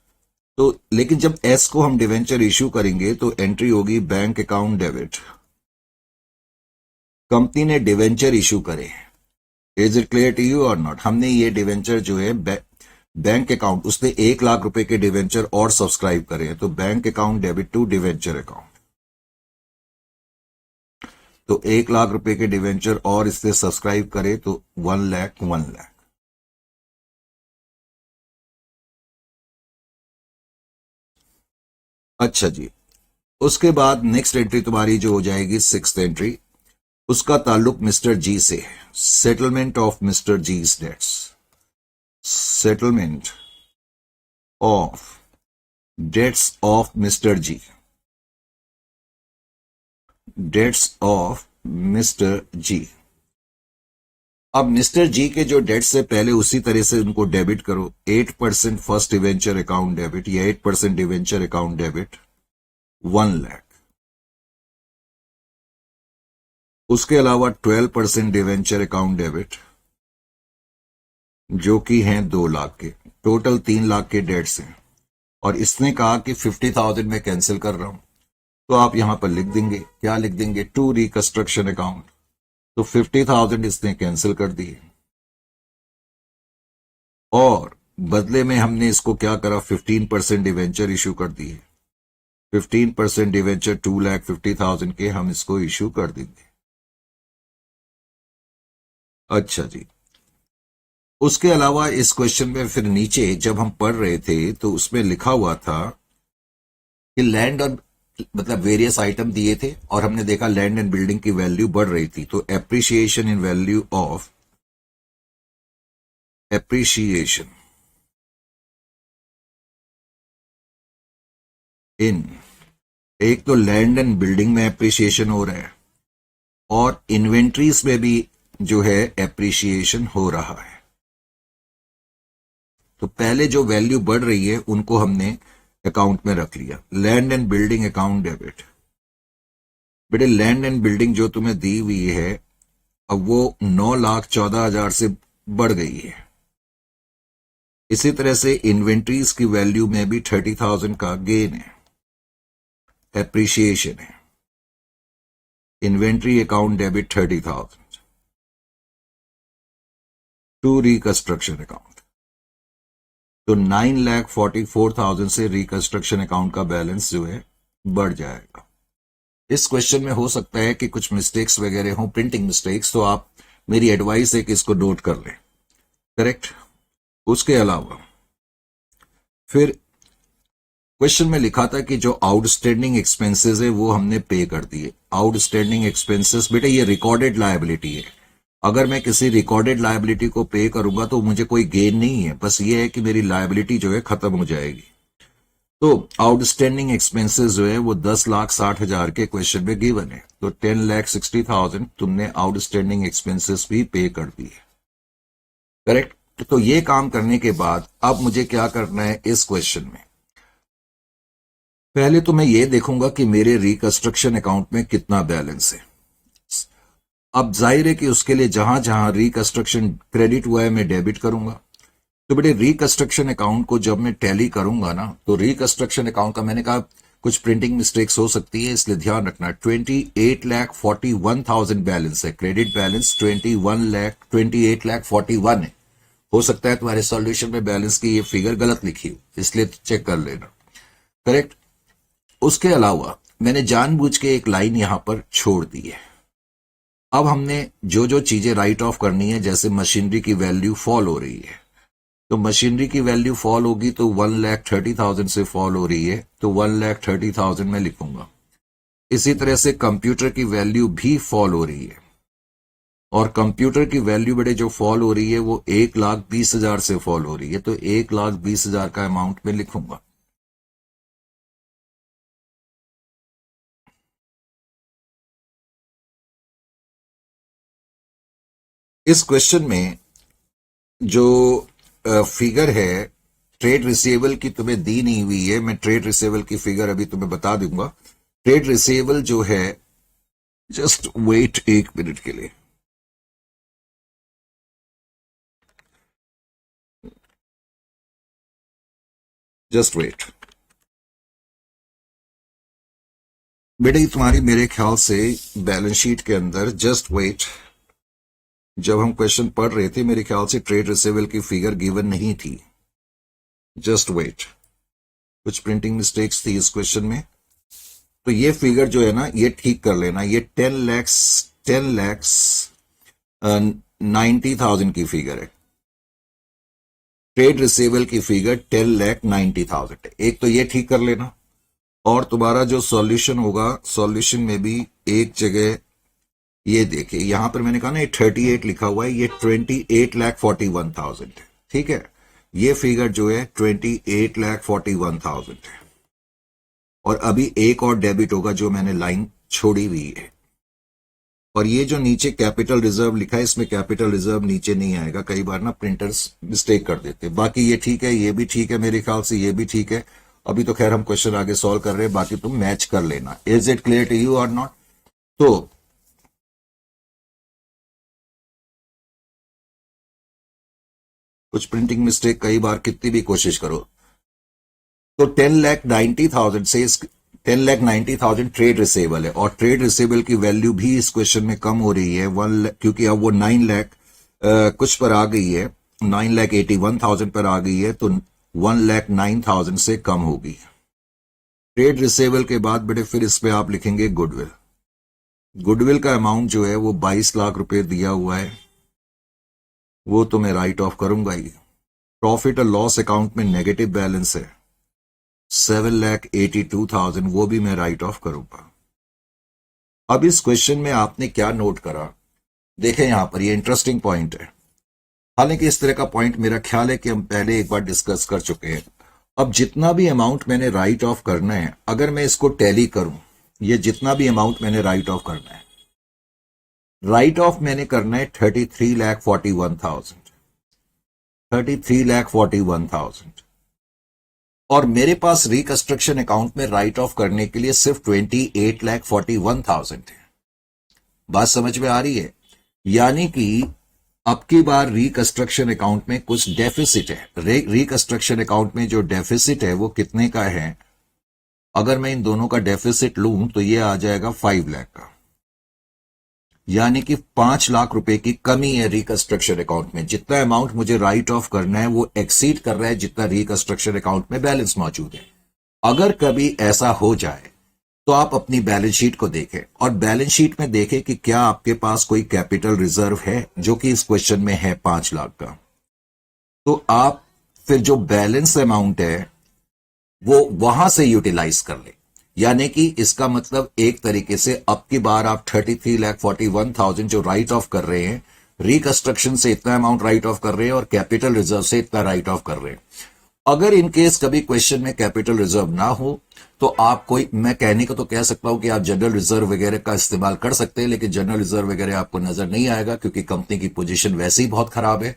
तो लेकिन जब एस को हम डिवेंचर इश्यू करेंगे तो एंट्री होगी बैंक अकाउंट डेबिट। कंपनी ने डिवेंचर इश्यू करे, is it clear to you और नॉट? हमने ये डिवेंचर जो है बैंक अकाउंट, उसने 1 लाख रुपए के डिवेंचर और सब्सक्राइब करे हैं, तो bank account debit to debenture account. तो 1 लाख रुपए के डिवेंचर और इससे सब्सक्राइब करे तो 1 लाख 1 लाख। अच्छा जी, उसके बाद नेक्स्ट एंट्री तुम्हारी जो हो जाएगी 6th एंट्री, उसका ताल्लुक मिस्टर जी से है। Settlement of mister G's debts, settlement of debts of mister G, debts of mister G. अब मिस्टर जी के जो डेट्स से पहले उसी तरह से उनको डेबिट करो। 8% फर्स्ट डिवेंचर अकाउंट डेबिट या 8% डिवेंचर अकाउंट डेबिट 1 लाख। उसके अलावा 12% डिवेंचर अकाउंट डेबिट जो कि हैं 2 लाख के, टोटल 3 लाख के डेट्स हैं। और इसने कहा कि 50,000 में कैंसिल कर रहा हूं, तो आप यहां पर लिख देंगे, क्या लिख देंगे? To reconstruction account. तो 50,000 इसने कैंसिल कर दिए और बदले में हमने इसको क्या करा? 15% डिवेंचर इशू कर दिए। 15% डिवेंचर 2,50,000 के हम इसको इशू कर देंगे। अच्छा जी, उसके अलावा इस क्वेश्चन में फिर नीचे जब हम पढ़ रहे थे तो उसमें लिखा हुआ था कि लैंड और मतलब वेरियस आइटम दिए थे और हमने देखा लैंड एंड बिल्डिंग की वैल्यू बढ़ रही थी, तो appreciation in value of, appreciation in, एक तो लैंड एंड बिल्डिंग में एप्रिसिएशन हो रहा है और इन्वेंट्रीज में भी जो है एप्रिसिएशन हो रहा है। तो पहले जो वैल्यू बढ़ रही है उनको हमने अकाउंट में रख लिया। Land and building account debit, बेटे लैंड एंड बिल्डिंग जो तुम्हें दी हुई है अब वो 9,14,000 से बढ़ गई है। इसी तरह से इन्वेंट्रीज की वैल्यू में भी 30,000 का गेन है, एप्रिसिएशन है। Inventory account debit 30,000 to reconstruction account, तो 9,44,000 से रिकंस्ट्रक्शन अकाउंट का बैलेंस जो है बढ़ जाएगा। इस क्वेश्चन में हो सकता है कि कुछ मिस्टेक्स वगैरह हो, प्रिंटिंग मिस्टेक्स, तो आप मेरी एडवाइस है कि इसको नोट कर लें। करेक्ट। उसके अलावा फिर क्वेश्चन में लिखा था कि जो आउटस्टैंडिंग एक्सपेंसेस है वो हमने पे कर दिए। आउटस्टैंडिंग एक्सपेंसेस बेटा ये रिकॉर्डेड लायबिलिटी है। अगर मैं किसी रिकॉर्डेड लायबिलिटी को पे करूंगा तो मुझे कोई गेन नहीं है, बस ये है कि मेरी लायबिलिटी जो है खत्म हो जाएगी। तो आउटस्टैंडिंग एक्सपेंसेस जो है वो 10,60,000 के क्वेश्चन में गिवन है, तो 10,60,000 तुमने आउटस्टैंडिंग एक्सपेंसेस भी पे कर दिए। करेक्ट। तो ये काम करने के बाद अब मुझे क्या करना है इस क्वेश्चन में? पहले तो मैं ये देखूंगा कि मेरे रिकंस्ट्रक्शन अकाउंट में कितना बैलेंस है। अब जाहिर है कि उसके लिए जहां जहां रिकंस्ट्रक्शन क्रेडिट हुआ है मैं डेबिट करूंगा। तो बेटे रिकंस्ट्रक्शन अकाउंट को जब मैं टैली करूंगा ना, तो रिकंस्ट्रक्शन अकाउंट का मैंने कहा कुछ प्रिंटिंग मिस्टेक्स हो सकती है, इसलिए ध्यान रखना। 28,41,000 बैलेंस है, क्रेडिट बैलेंस 28,41,000 है। हो सकता है तुम्हारे सॉल्यूशन में बैलेंस की ये फिगर गलत लिखी हो, इसलिए चेक कर लेना। करेक्ट। उसके अलावा मैंने जानबूझ के एक लाइन यहां पर छोड़ दी है। अब हमने जो जो चीजें राइट ऑफ करनी है, जैसे मशीनरी की वैल्यू फॉल हो रही है, तो मशीनरी की वैल्यू फॉल होगी तो 1,30,000 से फॉल हो रही है तो 1,30,000 में लिखूंगा। इसी तरह से कंप्यूटर की वैल्यू भी फॉल हो रही है, और कंप्यूटर की वैल्यू बड़े जो फॉल हो रही है वो 1,20,000 से फॉल हो रही है, तो 1,20,000 का अमाउंट में लिखूंगा। इस क्वेश्चन में जो फिगर है ट्रेड रिसीवेबल की तुम्हें दी नहीं हुई है, मैं ट्रेड रिसीवेबल की फिगर अभी तुम्हें बता दूंगा। ट्रेड रिसीवेबल जो है, जस्ट वेट 1 मिनट के लिए, जस्ट वेट बेटे, तुम्हारी मेरे ख्याल से बैलेंस शीट के अंदर, जस्ट वेट, जब हम क्वेश्चन पढ़ रहे थे मेरे ख्याल से ट्रेड रिसीवेबल की फिगर गिवन नहीं थी। जस्ट वेट, कुछ प्रिंटिंग मिस्टेक्स थी इस क्वेश्चन में, तो ये फिगर जो है ना ये ठीक कर लेना। ये 10,90,000 की फिगर है। ट्रेड रिसीवेबल की फिगर 10,90,000 है। एक तो ये ठीक कर लेना, और तुम्हारा जो सॉल्यूशन होगा, सॉल्यूशन में भी एक जगह ये देखिए, यहां पर मैंने कहा ना ये 38 लिखा हुआ है, ये 28,41,000 है। ठीक है, ये फिगर जो है 28,41,000 है, और अभी एक और डेबिट होगा जो मैंने लाइन छोड़ी हुई है। और ये जो नीचे कैपिटल रिजर्व लिखा है, इसमें कैपिटल रिजर्व नीचे नहीं आएगा, कई बार ना प्रिंटर्स मिस्टेक कर देते हैं। बाकी ये ठीक है, ये भी ठीक है, मेरे ख्याल से ये भी ठीक है। अभी तो खैर हम क्वेश्चन आगे सॉल्व कर रहे हैं, बाकी तुम मैच कर लेना। Is it clear to you और नॉट? तो कुछ प्रिंटिंग मिस्टेक, कई बार कितनी भी कोशिश करो, तो 10,90,000 से 10,90,000 ट्रेड रिसेबल है, और ट्रेड रिसेबल की वैल्यू भी इस क्वेश्चन में कम हो रही है 1 लाख, क्योंकि अब वो 9 लाख कुछ पर आ गई है, 9,81,000 पर आ गई है, तो 1,09,000 से कम होगी। ट्रेड रिसेबल के बाद बेटे फिर इस पे आप लिखेंगे गुडविल। गुडविल का अमाउंट जो है वो 22 लाख रुपए दिया हुआ है, वो तो मैं राइट ऑफ करूंगा ही। प्रॉफिट और लॉस अकाउंट में नेगेटिव बैलेंस है 7,82,000, वो भी मैं राइट ऑफ करूंगा। अब इस क्वेश्चन में आपने क्या नोट करा, देखें यहां पर, ये इंटरेस्टिंग पॉइंट है। हालांकि इस तरह का पॉइंट मेरा ख्याल है कि हम पहले एक बार डिस्कस कर चुके हैं। अब जितना भी अमाउंट मैंने राइट ऑफ करना है, अगर मैं इसको टैली करूं, ये जितना भी अमाउंट मैंने राइट ऑफ करना है, राइट ऑफ मैंने करना है 33,41,000, 33,41,000, और मेरे पास रिकंस्ट्रक्शन अकाउंट में राइट ऑफ करने के लिए सिर्फ 28,41,000 है। बात समझ में आ रही है? यानी कि अब की बार रिकंस्ट्रक्शन अकाउंट में कुछ डेफिसिट है। रिकंस्ट्रक्शन अकाउंट में जो डेफिसिट है वो कितने का है? अगर मैं इन दोनों का डेफिसिट लूं तो ये आ जाएगा 5 लाख का, यानी कि 5 लाख रुपए की कमी है रिकंस्ट्रक्शन अकाउंट में। जितना अमाउंट मुझे राइट ऑफ करना है वो एक्सीड कर रहा है जितना रिकंस्ट्रक्शन अकाउंट में बैलेंस मौजूद है। अगर कभी ऐसा हो जाए तो आप अपनी बैलेंस शीट को देखें, और बैलेंस शीट में देखें कि क्या आपके पास कोई कैपिटल रिजर्व है, जो कि इस क्वेश्चन में है 5 लाख का। तो आप फिर जो बैलेंस अमाउंट है वो वहां से यूटिलाइज कर ले। यानी कि इसका मतलब एक तरीके से अब की बार आप 33,41,000 जो राइट ऑफ कर रहे हैं, रिकंस्ट्रक्शन से इतना अमाउंट राइट ऑफ कर रहे हैं और कैपिटल रिजर्व से इतना राइट ऑफ कर रहे हैं। अगर इन केस कभी क्वेश्चन में कैपिटल रिजर्व ना हो तो आप कोई, मैं कहने को तो कह सकता हूं कि आप जनरल रिजर्व वगैरह का इस्तेमाल कर सकते हैं, लेकिन जनरल रिजर्व वगैरह आपको नजर नहीं आएगा क्योंकि कंपनी की पोजीशन वैसे ही बहुत खराब है।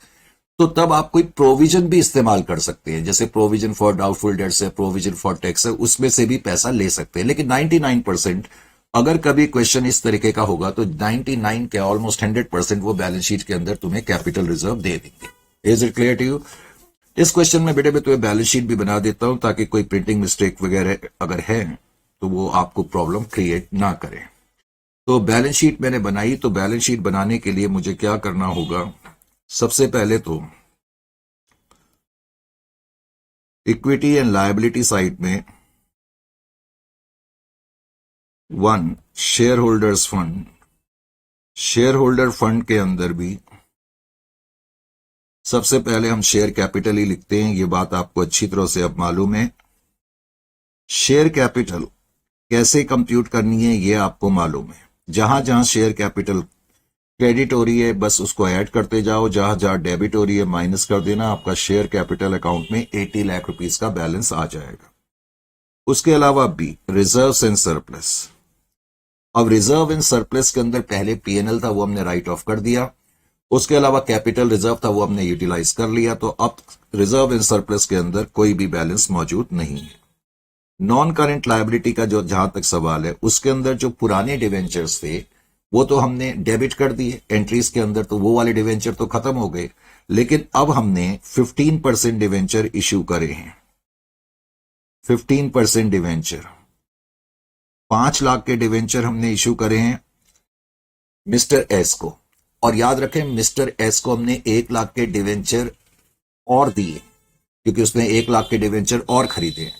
तो तब आप कोई प्रोविजन भी इस्तेमाल कर सकते हैं, जैसे प्रोविजन फॉर डाउटफुल डेट्स है, प्रोविजन फॉर टैक्स है, उसमें से भी पैसा ले सकते हैं। लेकिन 99% अगर कभी क्वेश्चन इस तरीके का होगा तो 99 के ऑलमोस्ट 100% वो बैलेंस शीट के अंदर तुम्हें कैपिटल रिजर्व दे देंगे। Is it clear to you? इस क्वेश्चन में बेटे मैं तुम्हें बैलेंस शीट भी बना देता हूं ताकि कोई प्रिंटिंग मिस्टेक वगैरह अगर है तो वो आपको प्रॉब्लम क्रिएट ना करे। तो बैलेंस शीट मैंने बनाई, तो बैलेंस शीट बनाने के लिए मुझे क्या करना होगा? सबसे पहले तो इक्विटी एंड लायबिलिटी साइड में 1 share holders fund, share holder fund के अंदर भी सबसे पहले हम शेयर कैपिटल ही लिखते हैं, ये बात आपको अच्छी तरह से अब मालूम है। शेयर कैपिटल कैसे कंप्यूट करनी है ये आपको मालूम है। जहां जहां शेयर कैपिटल क्रेडिट हो रही है बस उसको ऐड करते जाओ, जहां जहां डेबिट हो रही है माइनस कर देना, आपका शेयर कैपिटल अकाउंट में 80 लाख रुपीस का बैलेंस आ जाएगा। उसके अलावा बी रिजर्व एंड सरप्लस। अब रिजर्व एंड सरप्लस के अंदर पहले पीएनएल था वो हमने राइट ऑफ कर दिया, उसके अलावा कैपिटल रिजर्व था वो हमने यूटिलाइज कर लिया, तो अब रिजर्व एंड सरप्लस के अंदर कोई भी बैलेंस मौजूद नहीं है। नॉन करेंट लायबिलिटी का जो जहां तक सवाल है उसके अंदर जो पुराने डिवेंचर्स थे वो तो हमने डेबिट कर दिए एंट्रीज के अंदर, तो वो वाले डिवेंचर तो खत्म हो गए, लेकिन अब हमने 15% डिवेंचर इश्यू करे हैं। 15% डिवेंचर 5 लाख के डिवेंचर हमने इश्यू करे हैं मिस्टर एस को, और याद रखें मिस्टर एस को हमने 1 लाख के डिवेंचर और दिए क्योंकि उसने 1 लाख के डिवेंचर और खरीदे।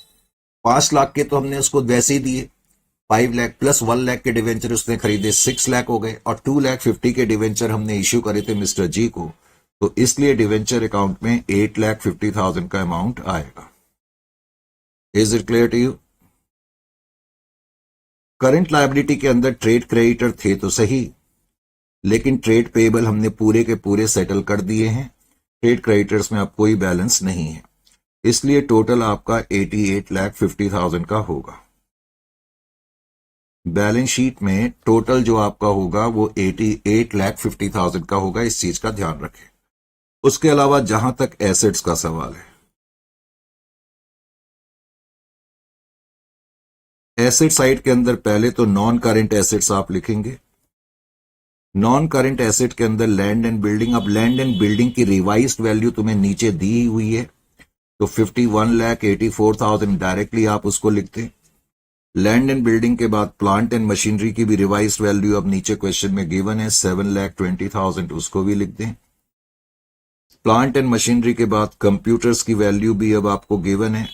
5 लाख के तो हमने उसको वैसे ही दिए, 5 लाख प्लस 1 लाख के डिवेंचर उसने खरीदे, 6 लाख हो गए, और 2,50,000 के डिवेंचर हमने इश्यू करे थे मिस्टर जी को, तो इसलिए डिवेंचर अकाउंट में 8,50,000 का अमाउंट आएगा। Is it clear to you? Current liability के अंदर ट्रेड क्रेडिटर थे तो सही, लेकिन ट्रेड पेबल हमने पूरे के पूरे सेटल कर दिए हैं, ट्रेड क्रेडिटर्स में अब कोई बैलेंस नहीं है, इसलिए टोटल आपका 88,50,000 का होगा। बैलेंस शीट में टोटल जो आपका होगा वो 88,50,000 का होगा, इस चीज का ध्यान रखें। उसके अलावा जहां तक एसेट्स का सवाल है, एसेट साइड के अंदर पहले तो नॉन करेंट एसेट्स आप लिखेंगे। नॉन करेंट एसेट के अंदर लैंड एंड बिल्डिंग। अब लैंड एंड बिल्डिंग की रिवाइज्ड वैल्यू तुम्हें नीचे दी हुई है, तो 51,84,000 डायरेक्टली आप उसको लिखते। लैंड एंड बिल्डिंग के बाद प्लांट एंड मशीनरी की भी रिवाइज्ड वैल्यू अब नीचे क्वेश्चन में गिवन है 7,20,000, उसको भी लिख दें। प्लांट एंड मशीनरी के बाद कंप्यूटर्स की वैल्यू भी अब आपको गिवन है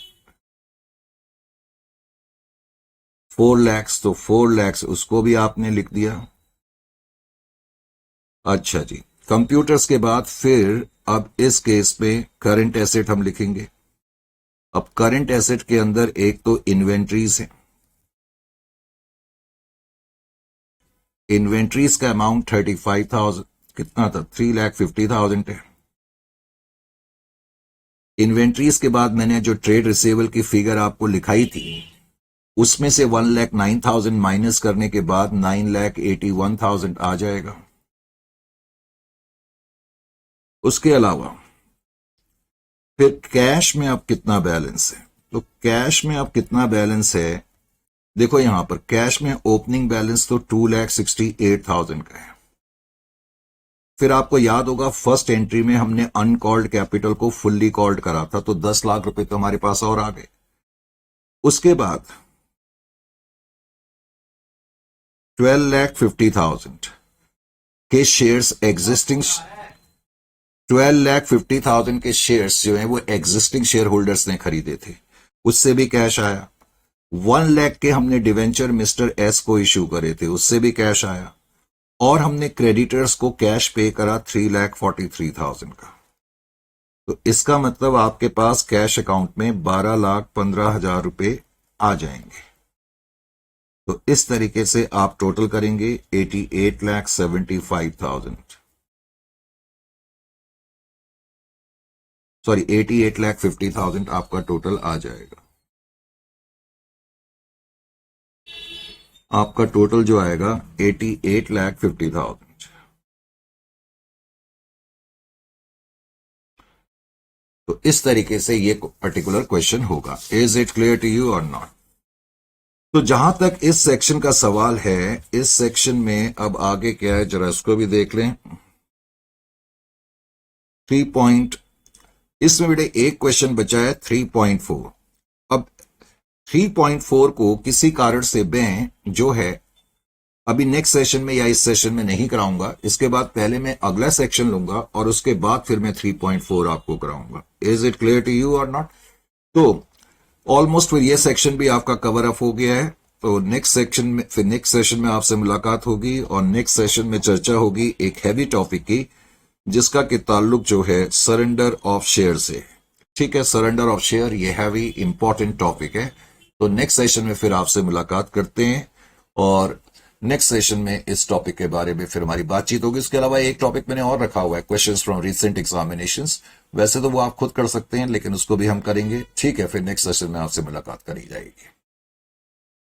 4 लाख, तो 4 लाख उसको भी आपने लिख दिया। अच्छा जी, कंप्यूटर्स के बाद फिर अब इस केस में करंट एसेट हम लिखेंगे। अब करंट एसेट के अंदर एक तो इन्वेंट्रीज है, इन्वेंट्रीज का अमाउंट 35,000 कितना था 3,50,000 है। इन्वेंट्रीज के बाद मैंने जो ट्रेड रिसीवेबल की फिगर आपको लिखाई थी उसमें से 1,09,000 माइनस करने के बाद 9,81,000 आ जाएगा। उसके अलावा फिर कैश में अब कितना बैलेंस है, तो कैश में अब कितना बैलेंस है देखो, यहां पर कैश में ओपनिंग बैलेंस तो 2,68,000 का है। फिर आपको याद होगा फर्स्ट एंट्री में हमने अनकॉल्ड कैपिटल को फुल्ली कॉल्ड करा था, तो 10 लाख रुपए तो हमारे पास और आ गए। उसके बाद 12,50,000 के शेयर्स एग्जिस्टिंग 12,50,000 के शेयर्स जो हैं वो एग्जिस्टिंग शेयर होल्डर्स ने खरीदे थे, उससे भी कैश आया। 1 लाख के हमने डिवेंचर मिस्टर एस को इश्यू करे थे, उससे भी कैश आया। और हमने क्रेडिटर्स को कैश पे करा 3,43,000 का। तो इसका मतलब आपके पास कैश अकाउंट में 12,15,000 रुपए आ जाएंगे। तो इस तरीके से आप टोटल करेंगे 88,75,000, सॉरी 88,50,000 आपका टोटल आ जाएगा। आपका टोटल जो आएगा 88,50,000। तो इस तरीके से ये पर्टिकुलर क्वेश्चन होगा। Is it clear to you और नॉट? तो जहां तक इस सेक्शन का सवाल है, इस सेक्शन में अब आगे क्या है जरा इसको भी देख लें। 3 इसमें बेटे एक क्वेश्चन बचा है 3.4। अब 3.4 को किसी कारण से मैं जो है अभी नेक्स्ट सेशन में या इस सेशन में नहीं कराऊंगा, इसके बाद पहले मैं अगला सेक्शन लूंगा और उसके बाद फिर मैं 3.4 आपको कराऊंगा। Is it clear to you और नॉट? तो ऑलमोस्ट फिर ये सेक्शन भी आपका कवर अप हो गया है। तो नेक्स्ट सेशन में आपसे मुलाकात होगी और नेक्स्ट सेशन में चर्चा होगी एक हैवी टॉपिक की, जिसका कि ताल्लुक जो है सरेंडर ऑफ शेयर से। ठीक है, सरेंडर ऑफ शेयर ये हैवी इंपॉर्टेंट टॉपिक है। तो नेक्स्ट सेशन में फिर आपसे मुलाकात करते हैं और नेक्स्ट सेशन में इस टॉपिक के बारे में फिर हमारी बातचीत होगी। इसके अलावा एक टॉपिक मैंने और रखा हुआ है, क्वेश्चंस फ्रॉम रिसेंट एग्जामिनेशंस। वैसे तो वो आप खुद कर सकते हैं, लेकिन उसको भी हम करेंगे। ठीक है, फिर नेक्स्ट सेशन में आपसे मुलाकात करी जाएगी।